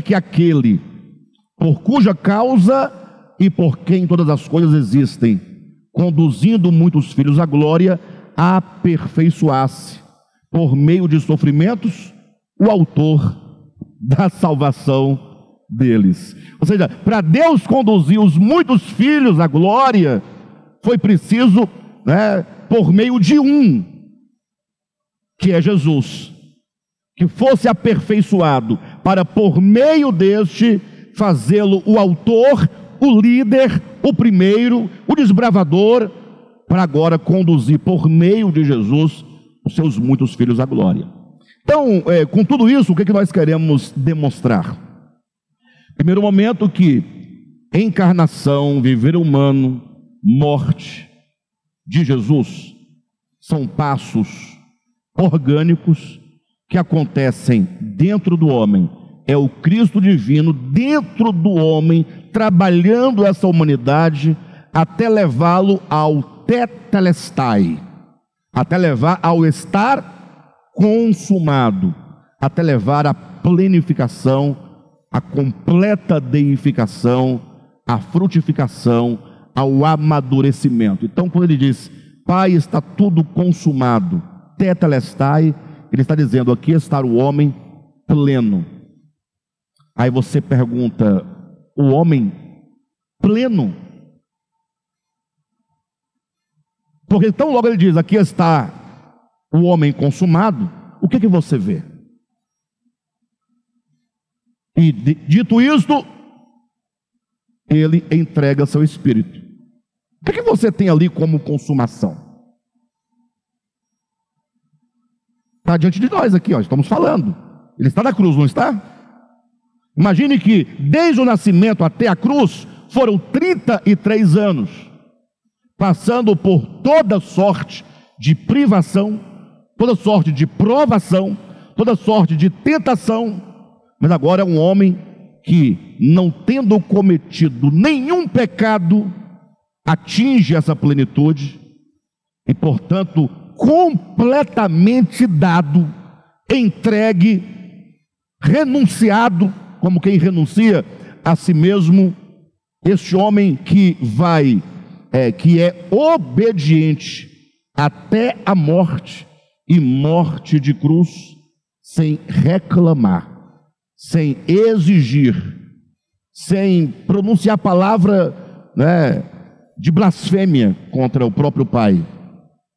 que aquele, por cuja causa e por quem todas as coisas existem, conduzindo muitos filhos à glória, aperfeiçoasse, por meio de sofrimentos, o autor da salvação deles. Ou seja, para Deus conduzir os muitos filhos à glória, foi preciso, por meio de um, que é Jesus, que fosse aperfeiçoado, para por meio deste fazê-lo o autor, o líder, o primeiro, o desbravador, para agora conduzir por meio de Jesus os seus muitos filhos à glória. Então, com tudo isso, o que nós queremos demonstrar? Primeiro momento, que encarnação, viver humano, morte de Jesus são passos orgânicos que acontecem dentro do homem. É o Cristo divino dentro do homem, trabalhando essa humanidade até levá-lo ao tetelestai, até levar ao estar consumado, até levar à plenificação, à completa deificação, à frutificação, ao amadurecimento. Então, quando ele diz, Pai, está tudo consumado, tetelestai, ele está dizendo, aqui está o homem pleno. Aí você pergunta, o homem pleno? Porque tão logo ele diz, aqui está o homem consumado, o que você vê? E dito isto, ele entrega seu espírito. O que você tem ali como consumação? Está diante de nós aqui, estamos falando. Ele está na cruz, não está? Imagine que desde o nascimento até a cruz foram 33 anos, passando por toda sorte de privação, toda sorte de provação, toda sorte de tentação, mas agora é um homem que, não tendo cometido nenhum pecado, atinge essa plenitude e, portanto, completamente dado, entregue, renunciado, como quem renuncia a si mesmo, este homem que que é obediente até a morte, e morte de cruz, sem reclamar, sem exigir, sem pronunciar palavra de blasfêmia contra o próprio Pai.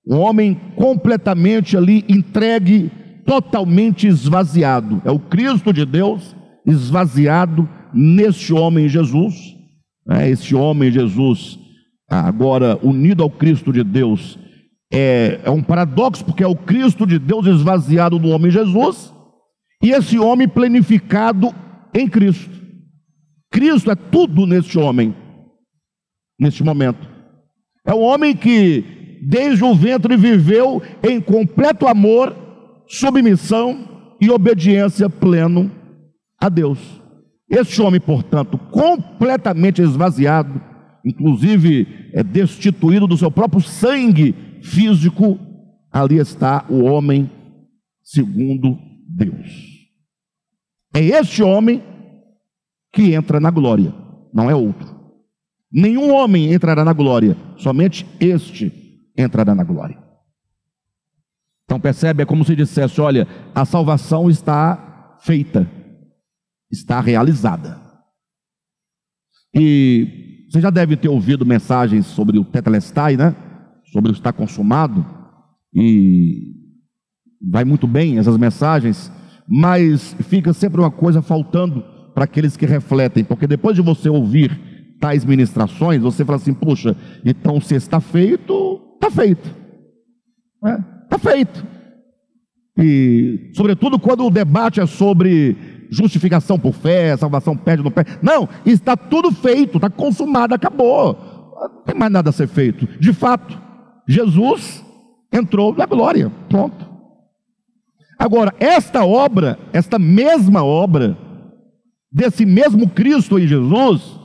Um homem completamente ali entregue, totalmente esvaziado. É o Cristo de Deus esvaziado neste homem Jesus. Esse homem Jesus, agora unido ao Cristo de Deus, É um paradoxo, porque é o Cristo de Deus esvaziado no homem Jesus, e esse homem plenificado em Cristo. Cristo é tudo neste homem, neste momento. É um homem que desde o ventre viveu em completo amor, submissão e obediência pleno a Deus. Este homem, portanto, completamente esvaziado, inclusive destituído do seu próprio sangue físico, ali está o homem segundo Deus. É este homem que entra na glória, não é outro. Nenhum homem entrará na glória, somente este entrará na glória. Então percebe, é como se dissesse: olha, a salvação está feita, está realizada. E você já deve ter ouvido mensagens sobre o tetelestai, né? Sobre o está consumado, e vai muito bem essas mensagens, mas fica sempre uma coisa faltando para aqueles que refletem, porque depois de você ouvir tais ministrações, você fala assim: puxa, então se está feito, está feito, está feito. E sobretudo quando o debate é sobre justificação por fé, salvação perde ou não perde. Não, está tudo feito, está consumado, acabou, não tem mais nada a ser feito. De fato, Jesus entrou na glória, pronto. Agora, esta obra, esta mesma obra, desse mesmo Cristo em Jesus,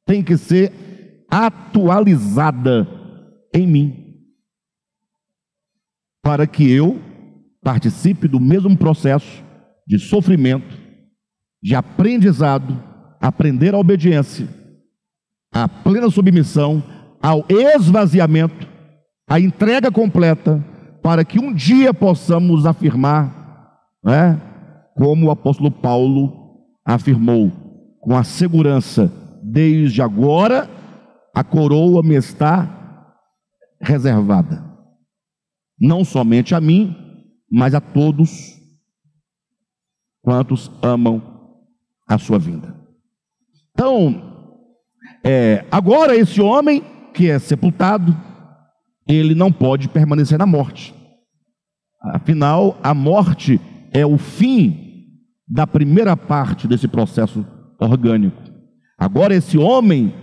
tem que ser atualizada em mim, para que eu participe do mesmo processo de sofrimento, de aprendizado, aprender a obediência, a plena submissão, ao esvaziamento, a entrega completa, para que um dia possamos afirmar, como o apóstolo Paulo afirmou, com a segurança: desde agora a coroa me está reservada, não somente a mim, mas a todos quantos amam a sua vinda. Então, agora esse homem que é sepultado, ele não pode permanecer na morte. Afinal, a morte é o fim da primeira parte desse processo orgânico. Agora esse homem,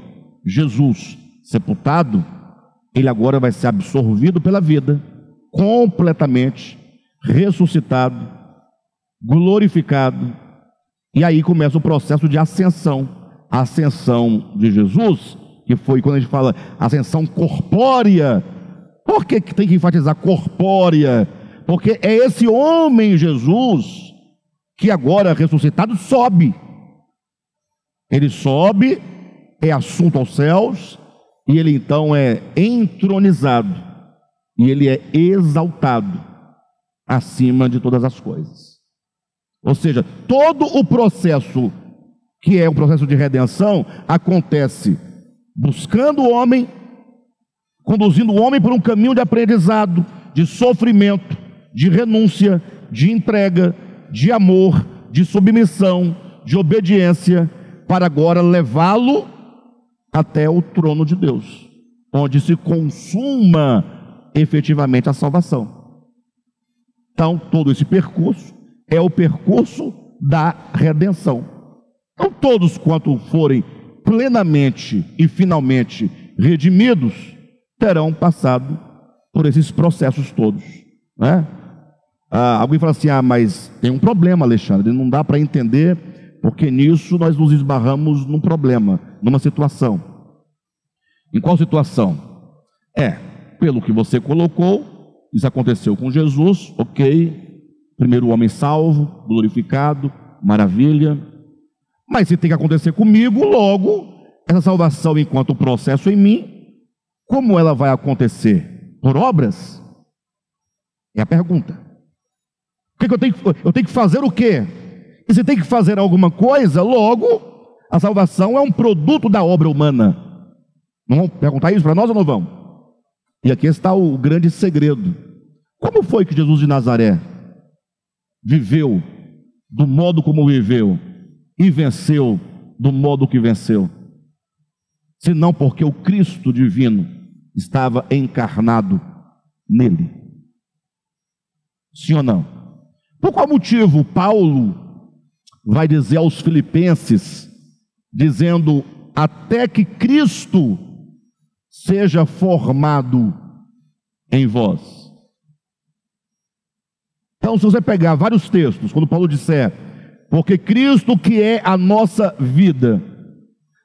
Jesus, sepultado, ele agora vai ser absorvido pela vida, completamente ressuscitado, glorificado, e aí começa o processo de ascensão. A ascensão de Jesus, que foi quando a gente fala ascensão corpórea. Por que tem que enfatizar corpórea? Porque é esse homem Jesus que agora ressuscitado sobe. Ele sobe, é assunto aos céus, e ele então é entronizado, e ele é exaltado acima de todas as coisas. Ou seja, todo o processo que é um processo de redenção acontece buscando o homem, conduzindo o homem por um caminho de aprendizado, de sofrimento, de renúncia, de entrega, de amor, de submissão, de obediência, para agora levá-lo até o trono de Deus, onde se consuma efetivamente a salvação. Então, todo esse percurso é o percurso da redenção. Então, todos quanto forem plenamente e finalmente redimidos, terão passado por esses processos todos, né? Alguém fala assim: mas tem um problema, Alexandre, não dá para entender, porque nisso nós nos esbarramos num problema, numa situação. Em qual situação? Pelo que você colocou, isso aconteceu com Jesus, ok, primeiro homem salvo, glorificado, maravilha, mas se tem que acontecer comigo, logo, essa salvação enquanto processo em mim, como ela vai acontecer? Por obras? É a pergunta. Eu tenho que fazer o quê? E se tem que fazer alguma coisa, logo, a salvação é um produto da obra humana. Não vão perguntar isso para nós ou não vão? E aqui está o grande segredo. Como foi que Jesus de Nazaré viveu do modo como viveu e venceu do modo que venceu? Senão porque o Cristo divino estava encarnado nele. Sim ou não? Por qual motivo Paulo vai dizer aos Filipenses, dizendo, até que Cristo seja formado em vós? Então, se você pegar vários textos, quando Paulo disser, porque Cristo que é a nossa vida,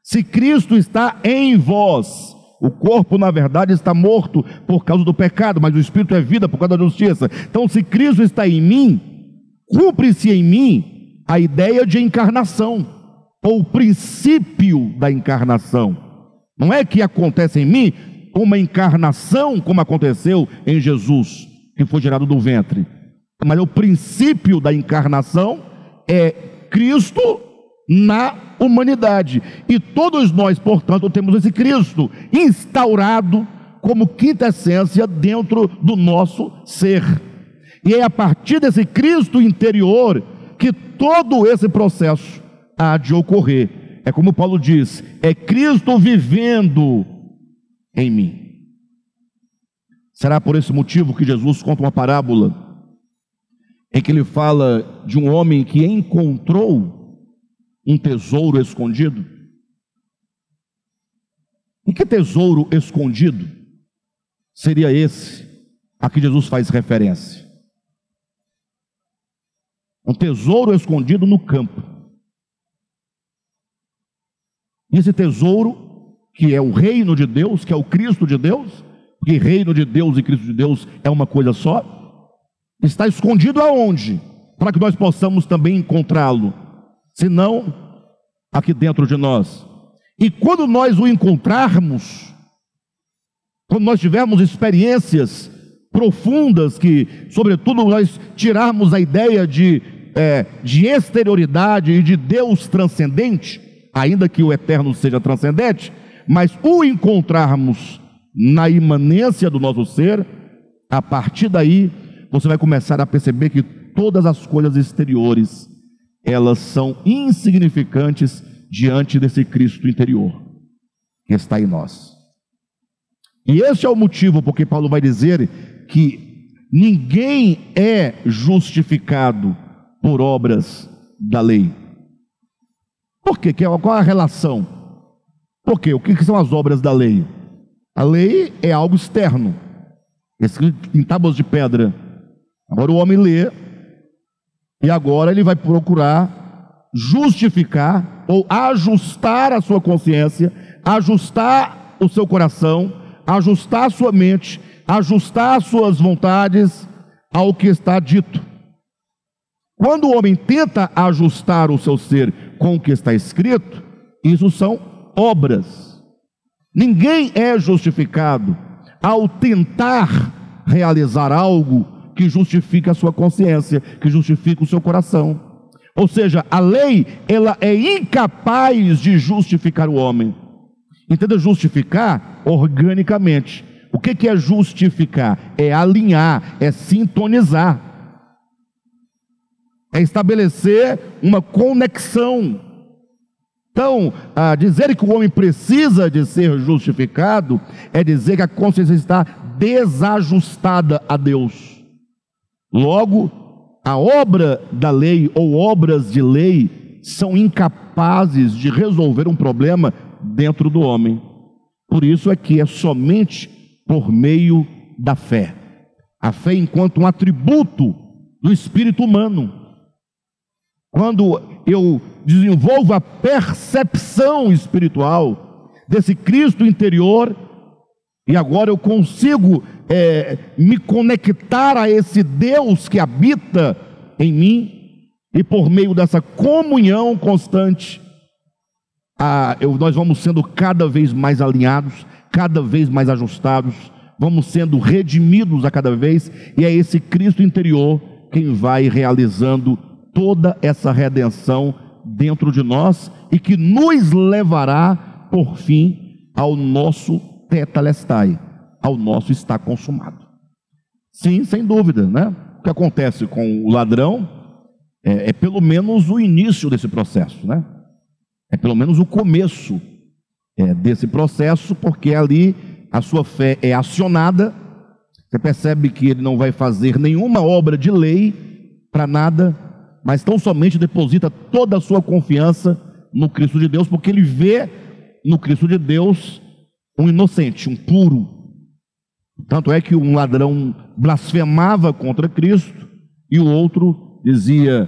se Cristo está em vós, o corpo na verdade está morto por causa do pecado, mas o Espírito é vida por causa da justiça. Então, se Cristo está em mim, cumpre-se em mim a ideia de encarnação, ou o princípio da encarnação. Não é que acontece em mim uma encarnação como aconteceu em Jesus, que foi gerado do ventre, mas o princípio da encarnação é Cristo na humanidade, e todos nós, portanto, temos esse Cristo instaurado como quintessência dentro do nosso ser, e é a partir desse Cristo interior que todo esse processo há de ocorrer. É como Paulo diz, é Cristo vivendo em mim. Será por esse motivo que Jesus conta uma parábola em que ele fala de um homem que encontrou um tesouro escondido? E que tesouro escondido seria esse a que Jesus faz referência? Um tesouro escondido no campo. E esse tesouro, que é o reino de Deus, que é o Cristo de Deus, porque reino de Deus e Cristo de Deus é uma coisa só, está escondido aonde? Para que nós possamos também encontrá-lo, senão aqui dentro de nós. E quando nós o encontrarmos, quando nós tivermos experiências profundas, que sobretudo nós tirarmos a ideia de exterioridade e de Deus transcendente, ainda que o eterno seja transcendente, mas o encontrarmos na imanência do nosso ser, a partir daí você vai começar a perceber que todas as coisas exteriores, elas são insignificantes diante desse Cristo interior que está em nós. E esse é o motivo porque Paulo vai dizer que ninguém é justificado por obras da lei. Por quê? Qual a relação? Por quê? O que são as obras da lei? A lei é algo externo, escrito em tábuas de pedra. Agora o homem lê, e agora ele vai procurar justificar ou ajustar a sua consciência, ajustar o seu coração, ajustar a sua mente, ajustar as suas vontades ao que está dito. Quando o homem tenta ajustar o seu ser com o que está escrito, isso são obras. Ninguém é justificado ao tentar realizar algo que justifica a sua consciência, que justifica o seu coração. Ou seja, a lei, ela é incapaz de justificar o homem. Entenda justificar organicamente. O que é justificar? É alinhar, é sintonizar, é estabelecer uma conexão. Então, dizer que o homem precisa de ser justificado é dizer que a consciência está desajustada a Deus. Logo, a obra da lei ou obras de lei são incapazes de resolver um problema dentro do homem. Por isso é que é somente por meio da fé. A fé enquanto um atributo do espírito humano. Quando eu desenvolvo a percepção espiritual desse Cristo interior, e agora eu consigo me conectar a esse Deus que habita em mim, e por meio dessa comunhão constante, nós vamos sendo cada vez mais alinhados, cada vez mais ajustados, vamos sendo redimidos a cada vez, e é esse Cristo interior quem vai realizando toda essa redenção dentro de nós, e que nos levará, por fim, ao nosso tetelestai, ao nosso está consumado. Sim, sem dúvida, né? O que acontece com o ladrão é pelo menos o início desse processo, né? É pelo menos o começo desse processo, porque ali a sua fé é acionada, Você percebe que ele não vai fazer nenhuma obra de lei para nada, mas tão somente deposita toda a sua confiança no Cristo de Deus, porque ele vê no Cristo de Deus um inocente, um puro. Tanto é que um ladrão blasfemava contra Cristo e o outro dizia: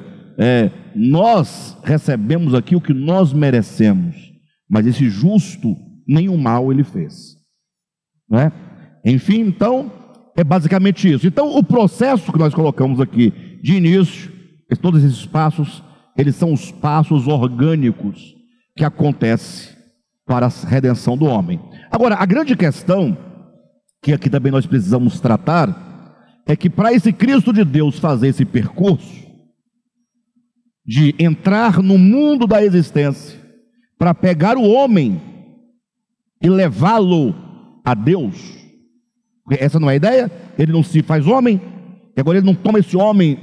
nós recebemos aqui o que nós merecemos, mas esse justo nenhum mal ele fez, não é? Enfim, então é basicamente isso. Então o processo que nós colocamos aqui de início, todos esses passos, eles são os passos orgânicos que acontecem para a redenção do homem. Agora, a grande questão que aqui também nós precisamos tratar é que para esse Cristo de Deus fazer esse percurso de entrar no mundo da existência, para pegar o homem e levá-lo a Deus, essa não é a ideia? Ele não se faz homem, e agora ele não toma esse homem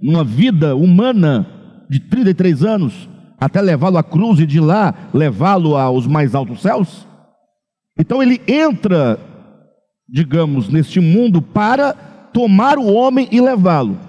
numa vida humana de 33 anos, até levá-lo à cruz e de lá levá-lo aos mais altos céus? Então ele entra, digamos, neste mundo para tomar o homem e levá-lo.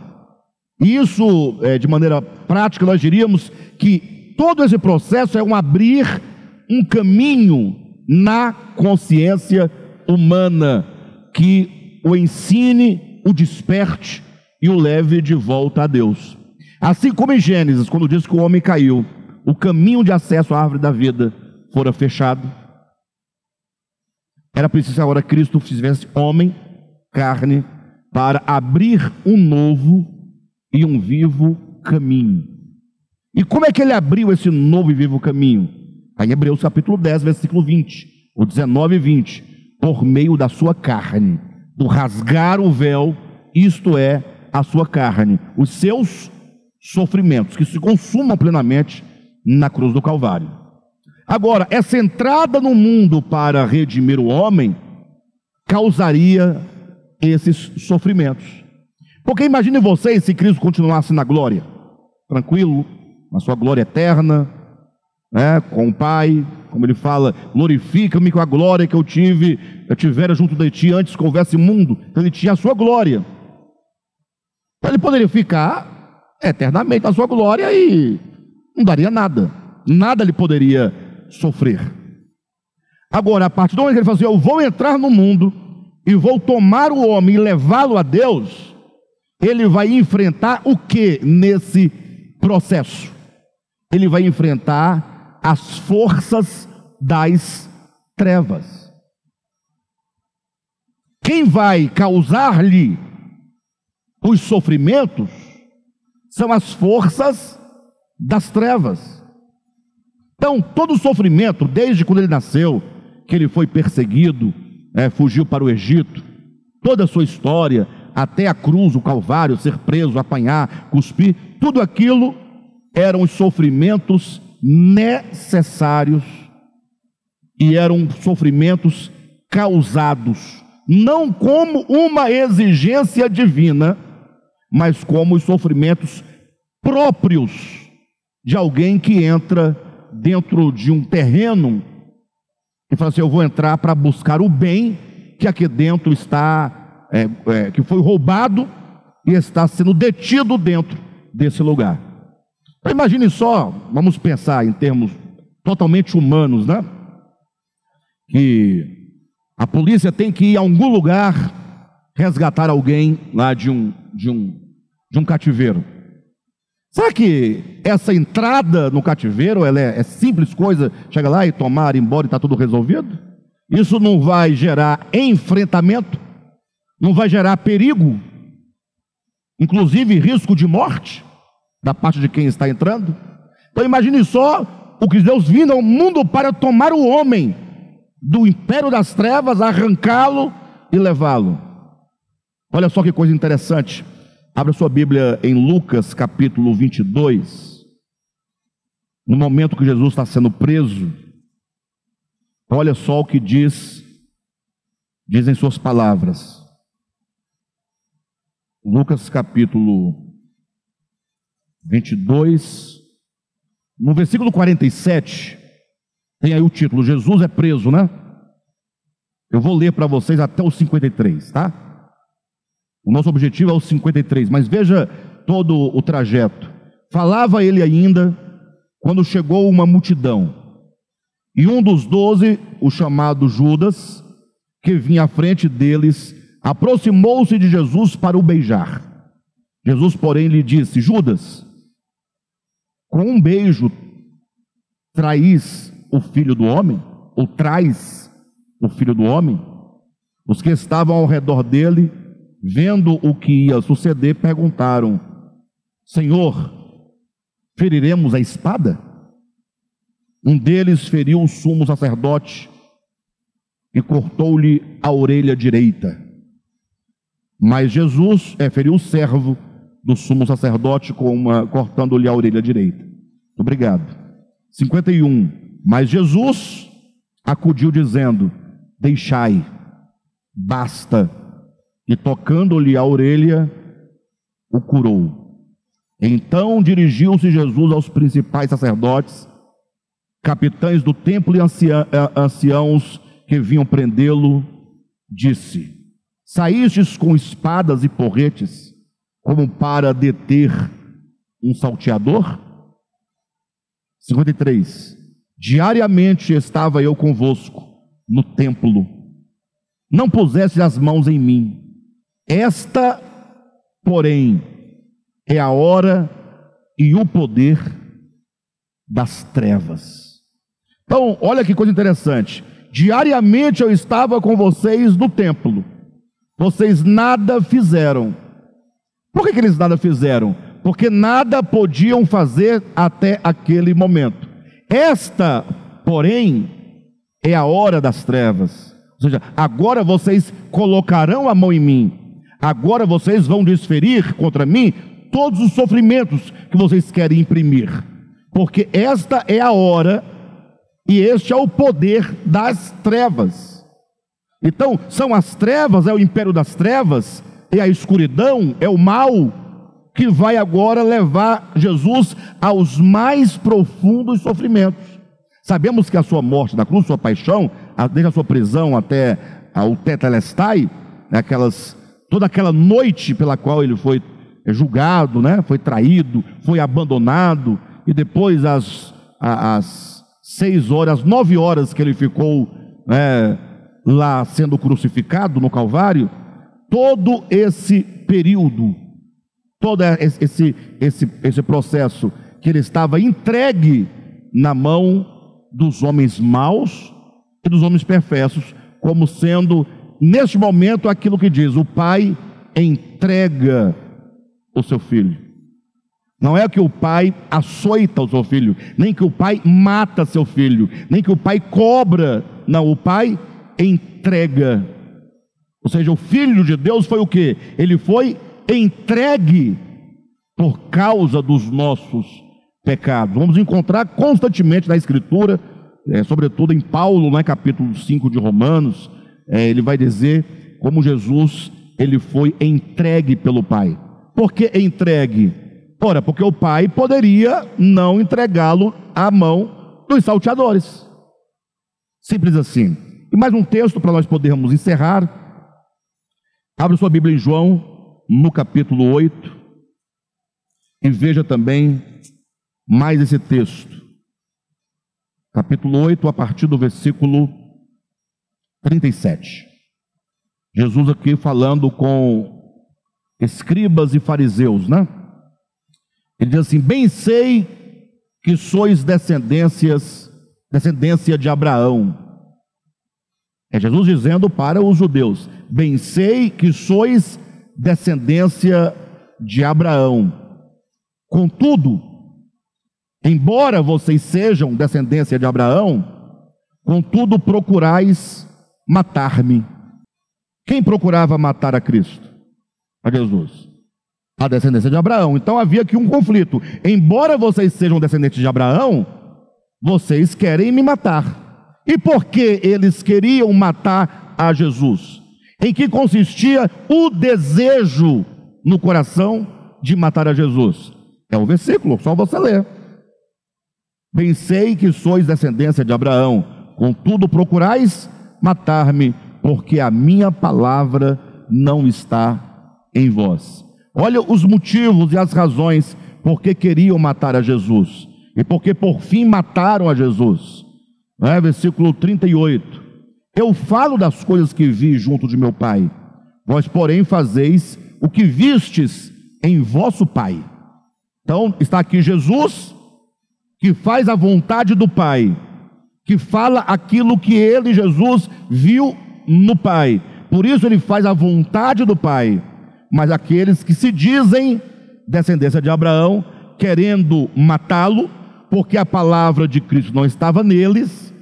E isso, de maneira prática, nós diríamos que todo esse processo é um abrir um caminho na consciência humana que o ensine, o desperte e o leve de volta a Deus. Assim como em Gênesis, quando diz que o homem caiu, o caminho de acesso à árvore da vida fora fechado, era preciso agora que Cristo fizesse homem, carne, para abrir um novo e um vivo caminho. E como é que ele abriu esse novo e vivo caminho? Em Hebreus capítulo 10, versículo 20, ou 19 e 20, por meio da sua carne, do rasgar o véu, isto é, a sua carne, os seus sofrimentos, que se consumam plenamente na cruz do Calvário. Agora, essa entrada no mundo para redimir o homem causaria esses sofrimentos. Porque imagine vocês se Cristo continuasse na glória, tranquilo, na sua glória eterna, com o Pai, como ele fala: glorifica-me com a glória que eu tivera junto de ti antes que houvesse mundo. Então ele tinha a sua glória. Então ele poderia ficar eternamente na sua glória e não daria nada. Nada lhe poderia sofrer. Agora, a partir do momento que ele fala assim: eu vou entrar no mundo e vou tomar o homem e levá-lo a Deus, ele vai enfrentar o que nesse processo? Ele vai enfrentar as forças das trevas. Quem vai causar-lhe os sofrimentos são as forças das trevas. Então, todo o sofrimento, desde quando ele nasceu, que ele foi perseguido, fugiu para o Egito, toda a sua história, até a cruz, o Calvário, ser preso, apanhar, cuspir, tudo aquilo eram os sofrimentos necessários e eram sofrimentos causados, não como uma exigência divina, mas como os sofrimentos próprios de alguém que entra dentro de um terreno e fala assim: eu vou entrar para buscar o bem que aqui dentro está, que foi roubado e está sendo detido dentro desse lugar. Então, imagine só, vamos pensar em termos totalmente humanos, né? Que a polícia tem que ir a algum lugar resgatar alguém lá de um cativeiro. Será que essa entrada no cativeiro ela é simples coisa, chega lá e tomar, ir embora e está tudo resolvido? Isso não vai gerar enfrentamento? Não vai gerar perigo? Inclusive risco de morte da parte de quem está entrando? Então imagine só o que Deus vindo ao mundo para tomar o homem do império das trevas, arrancá-lo e levá-lo. Olha só que coisa interessante. Abra sua Bíblia em Lucas capítulo 22. No momento que Jesus está sendo preso, olha só o que dizem suas palavras. Lucas capítulo 22, no versículo 47, tem aí o título: Jesus é preso, né? Eu vou ler para vocês até o 53, tá? O nosso objetivo é o 53, mas veja todo o trajeto. Falava ele ainda quando chegou uma multidão. E um dos 12, o chamado Judas, que vinha à frente deles, aproximou-se de Jesus para o beijar. Jesus, porém, lhe disse: Judas, com um beijo traís o Filho do Homem? Ou traz o Filho do Homem? Os que estavam ao redor dele, vendo o que ia suceder, perguntaram: Senhor, feriremos a espada? Um deles feriu o sumo sacerdote e cortou-lhe a orelha direita. Mas Jesus feriu o servo do sumo sacerdote cortando-lhe a orelha direita. Obrigado. 51. Mas Jesus acudiu dizendo: deixai, basta. E tocando-lhe a orelha, o curou. Então dirigiu-se Jesus aos principais sacerdotes, capitães do templo e anciãos que vinham prendê-lo, disse: saístes com espadas e porretes, como para deter um salteador? 53. Diariamente estava eu convosco no templo, não puseste as mãos em mim. Esta, porém, é a hora e o poder das trevas. Então, olha que coisa interessante. Diariamente eu estava com vocês no templo. Vocês nada fizeram. Por que eles nada fizeram? Porque nada podiam fazer até aquele momento. Esta, porém, é a hora das trevas. Ou seja, agora vocês colocarão a mão em mim. Agora vocês vão desferir contra mim todos os sofrimentos que vocês querem imprimir. Porque esta é a hora e este é o poder das trevas. Então, são as trevas, é o império das trevas, é a escuridão, é o mal, que vai agora levar Jesus aos mais profundos sofrimentos. Sabemos que a sua morte na cruz, sua paixão, desde a sua prisão até o tetelestai, toda aquela noite pela qual ele foi julgado, foi traído, foi abandonado, e depois às 6 horas, 9 horas que ele ficou lá sendo crucificado no Calvário, todo esse período, todo esse processo que ele estava entregue na mão dos homens maus e dos homens perfeitos, como sendo neste momento aquilo que diz: o Pai entrega o seu filho. Não é que o pai açoita o seu filho, nem que o pai mata seu filho, nem que o pai cobra. Não, o pai entrega. Ou seja, o Filho de Deus foi o quê? Ele foi entregue por causa dos nossos pecados. Vamos encontrar constantemente na Escritura, sobretudo em Paulo, capítulo 5 de Romanos, ele vai dizer como Jesus, ele foi entregue pelo Pai. Por que entregue? Ora, porque o Pai poderia não entregá-lo à mão dos salteadores. Simples assim. E mais um texto para nós podermos encerrar. Abra sua Bíblia em João, no capítulo 8, e veja também mais esse texto. Capítulo 8, a partir do versículo 37. Jesus aqui falando com escribas e fariseus, Ele diz assim: bem sei que sois descendência de Abraão. É Jesus dizendo para os judeus: bem sei que sois descendência de Abraão. Contudo, embora vocês sejam descendência de Abraão, contudo procurais matar-me. Quem procurava matar a Cristo? A Jesus. A descendência de Abraão. Então havia aqui um conflito. Embora vocês sejam descendentes de Abraão, vocês querem me matar. E por que eles queriam matar a Jesus? Em que consistia o desejo no coração de matar a Jesus? É o versículo, só você ler. Bem sei que sois descendência de Abraão, contudo procurais matar-me, porque a minha palavra não está em vós. Olha os motivos e as razões por que queriam matar a Jesus, e porque por fim mataram a Jesus. Versículo 38. Eu falo das coisas que vi junto de meu Pai, vós porém fazeis o que vistes em vosso Pai. Então está aqui Jesus, que faz a vontade do Pai, que fala aquilo que ele, Jesus, viu no Pai. Por isso ele faz a vontade do Pai. Mas aqueles que se dizem descendência de Abraão, querendo matá-lo, porque a palavra de Cristo não estava neles,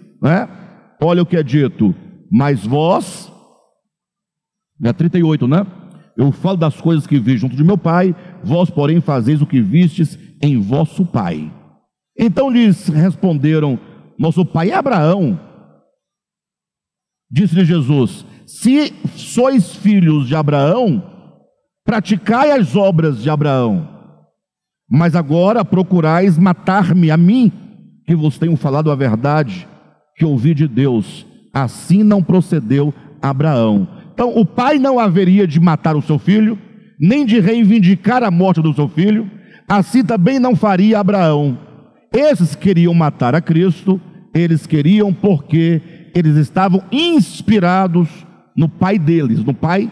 olha o que é dito: mas vós, 38, eu falo das coisas que vi junto de meu Pai, vós porém fazeis o que vistes em vosso Pai. Então lhes responderam: nosso pai é Abraão. Disse-lhe Jesus: se sois filhos de Abraão, praticai as obras de Abraão. Mas agora procurais matar-me a mim, que vos tenho falado a verdade, que ouvi de Deus. Assim não procedeu Abraão. Então o pai não haveria de matar o seu filho, nem de reivindicar a morte do seu filho. Assim também não faria Abraão. Esses queriam matar a Cristo, eles queriam porque eles estavam inspirados no pai deles, no pai,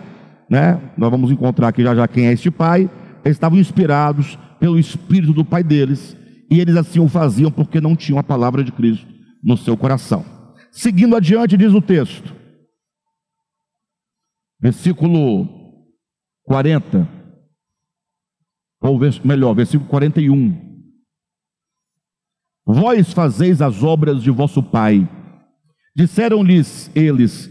nós vamos encontrar aqui já quem é este pai. Eles estavam inspirados pelo espírito do pai deles, e eles assim o faziam porque não tinham a palavra de Cristo no seu coração. Seguindo adiante, diz o texto, versículo 40, ou melhor, versículo 41. Vós fazeis as obras de vosso pai. Disseram-lhes eles: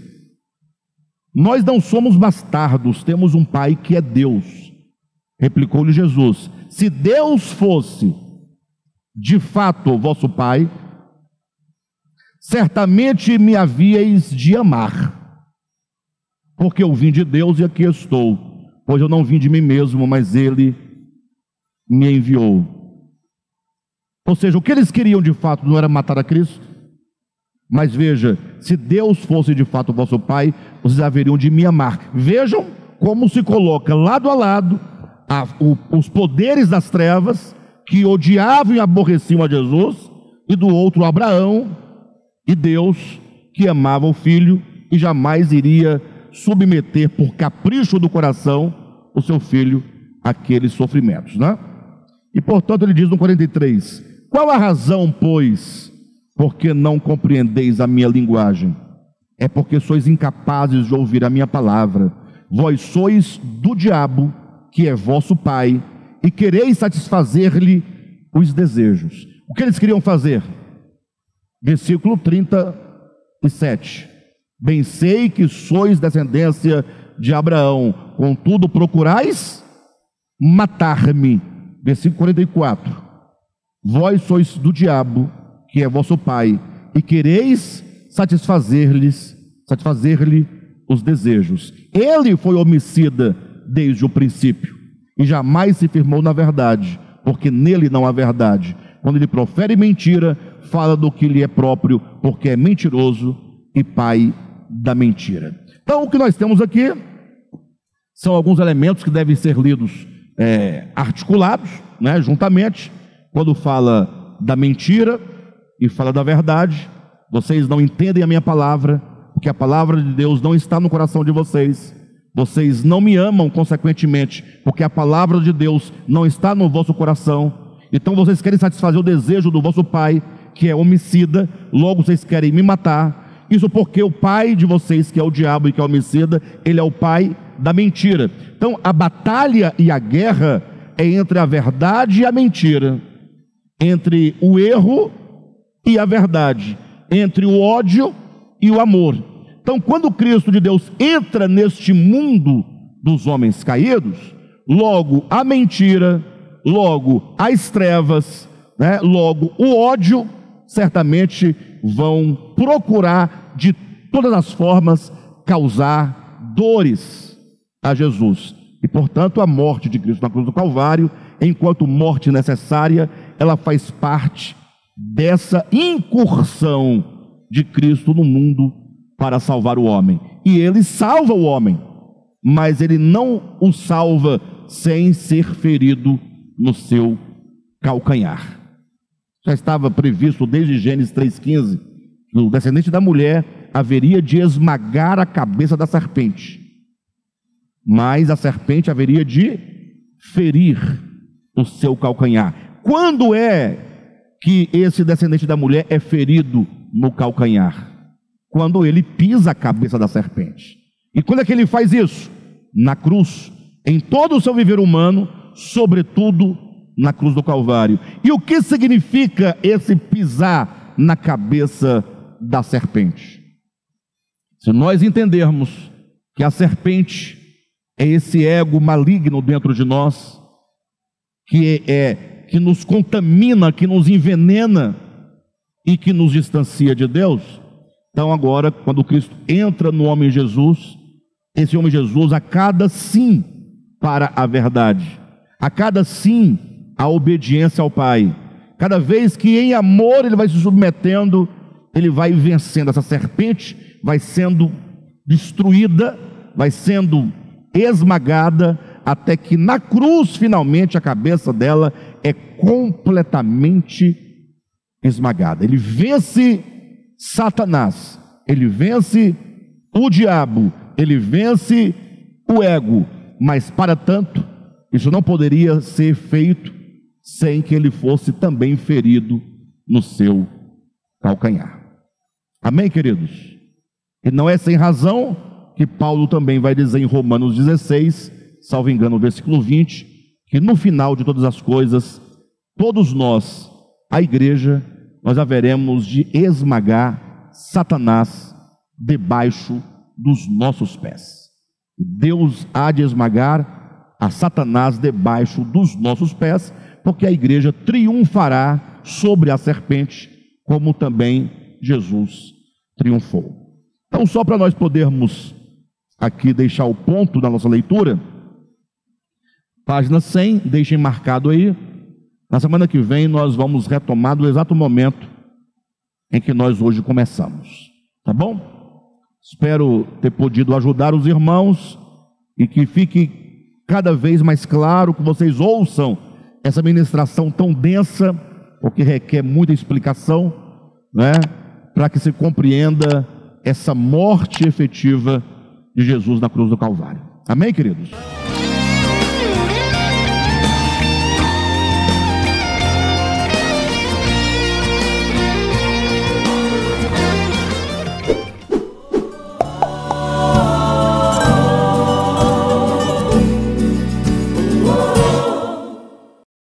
nós não somos bastardos, temos um pai que é Deus. Replicou-lhe Jesus: se Deus fosse de fato vosso pai, certamente me havíeis de amar, porque eu vim de Deus e aqui estou, pois eu não vim de mim mesmo, mas ele me enviou. Ou seja, o que eles queriam de fato não era matar a Cristo, mas veja, se Deus fosse de fato o vosso pai, vocês haveriam de me amar. Vejam como se coloca lado a lado os poderes das trevas, que odiavam e aborreciam a Jesus, e do outro Abraão e Deus, que amava o filho e jamais iria submeter por capricho do coração o seu filho àqueles sofrimentos, E portanto ele diz no 43, qual a razão, pois, porque não compreendeis a minha linguagem? É porque sois incapazes de ouvir a minha palavra. Vós sois do diabo, que é vosso pai, e quereis satisfazer-lhe os desejos. O que eles queriam fazer? Versículo 37. Bem sei que sois descendência de Abraão, contudo procurais matar-me. Versículo 44. Vós sois do diabo, que é vosso pai, e quereis satisfazer-lhe os desejos. Ele foi homicida desde o princípio, e jamais se firmou na verdade, porque nele não há verdade. Quando ele profere mentira, fala do que lhe é próprio, porque é mentiroso e pai da mentira. Então o que nós temos aqui são alguns elementos que devem ser lidos articulados, juntamente. Quando fala da mentira e fala da verdade, vocês não entendem a minha palavra, porque a palavra de Deus não está no coração de vocês. Vocês não me amam, consequentemente, porque a palavra de Deus não está no vosso coração. Então vocês querem satisfazer o desejo do vosso pai, que é homicida, logo vocês querem me matar. Isso porque o pai de vocês, que é o diabo e que é homicida, ele é o pai da mentira. Então a batalha e a guerra é entre a verdade e a mentira, entre o erro e a verdade, entre o ódio e o amor. Então quando Cristo de Deus entra neste mundo dos homens caídos, logo a mentira, logo as trevas, logo o ódio, certamente vão procurar de todas as formas causar dores a Jesus. E portanto a morte de Cristo na cruz do Calvário, enquanto morte necessária, ela faz parte dessa incursão de Cristo no mundo para salvar o homem. E ele salva o homem. mas ele não o salva sem ser ferido no seu calcanhar. Já estava previsto desde Gênesis 3,15 que o descendente da mulher haveria de esmagar a cabeça da serpente, mas a serpente haveria de ferir o seu calcanhar. Quando é que esse descendente da mulher é ferido no calcanhar? Quando ele pisa a cabeça da serpente. E quando é que ele faz isso? Na cruz, em todo o seu viver humano, sobretudo na cruz do Calvário. E o que significa esse pisar na cabeça da serpente? Se nós entendermos que a serpente é esse ego maligno dentro de nós, que nos contamina, que nos envenena e que nos distancia de Deus, então agora, quando Cristo entra no homem Jesus, esse homem Jesus, a cada sim para a verdade, a cada sim a obediência ao Pai, cada vez que em amor ele vai se submetendo, ele vai vencendo essa serpente, vai sendo destruída, vai sendo esmagada, até que na cruz finalmente a cabeça dela é completamente esmagada. Ele vence Satanás, ele vence o diabo, ele vence o ego, mas para tanto, isso não poderia ser feito sem que ele fosse também ferido no seu calcanhar. Amém, queridos? E não é sem razão que Paulo também vai dizer em Romanos 16, salvo engano, no versículo 20, que no final de todas as coisas, todos nós, a igreja, nós haveremos de esmagar Satanás debaixo dos nossos pés. Deus há de esmagar a Satanás debaixo dos nossos pés, porque a igreja triunfará sobre a serpente, como também Jesus triunfou. Então, só para nós podermos aqui deixar o ponto da nossa leitura, página 100, deixem marcado aí. Na semana que vem nós vamos retomar do exato momento em que nós hoje começamos, tá bom? Espero ter podido ajudar os irmãos e que fique cada vez mais claro, que vocês ouçam essa ministração tão densa, porque requer muita explicação, né? Para que se compreenda essa morte efetiva de Jesus na cruz do Calvário. Amém, queridos?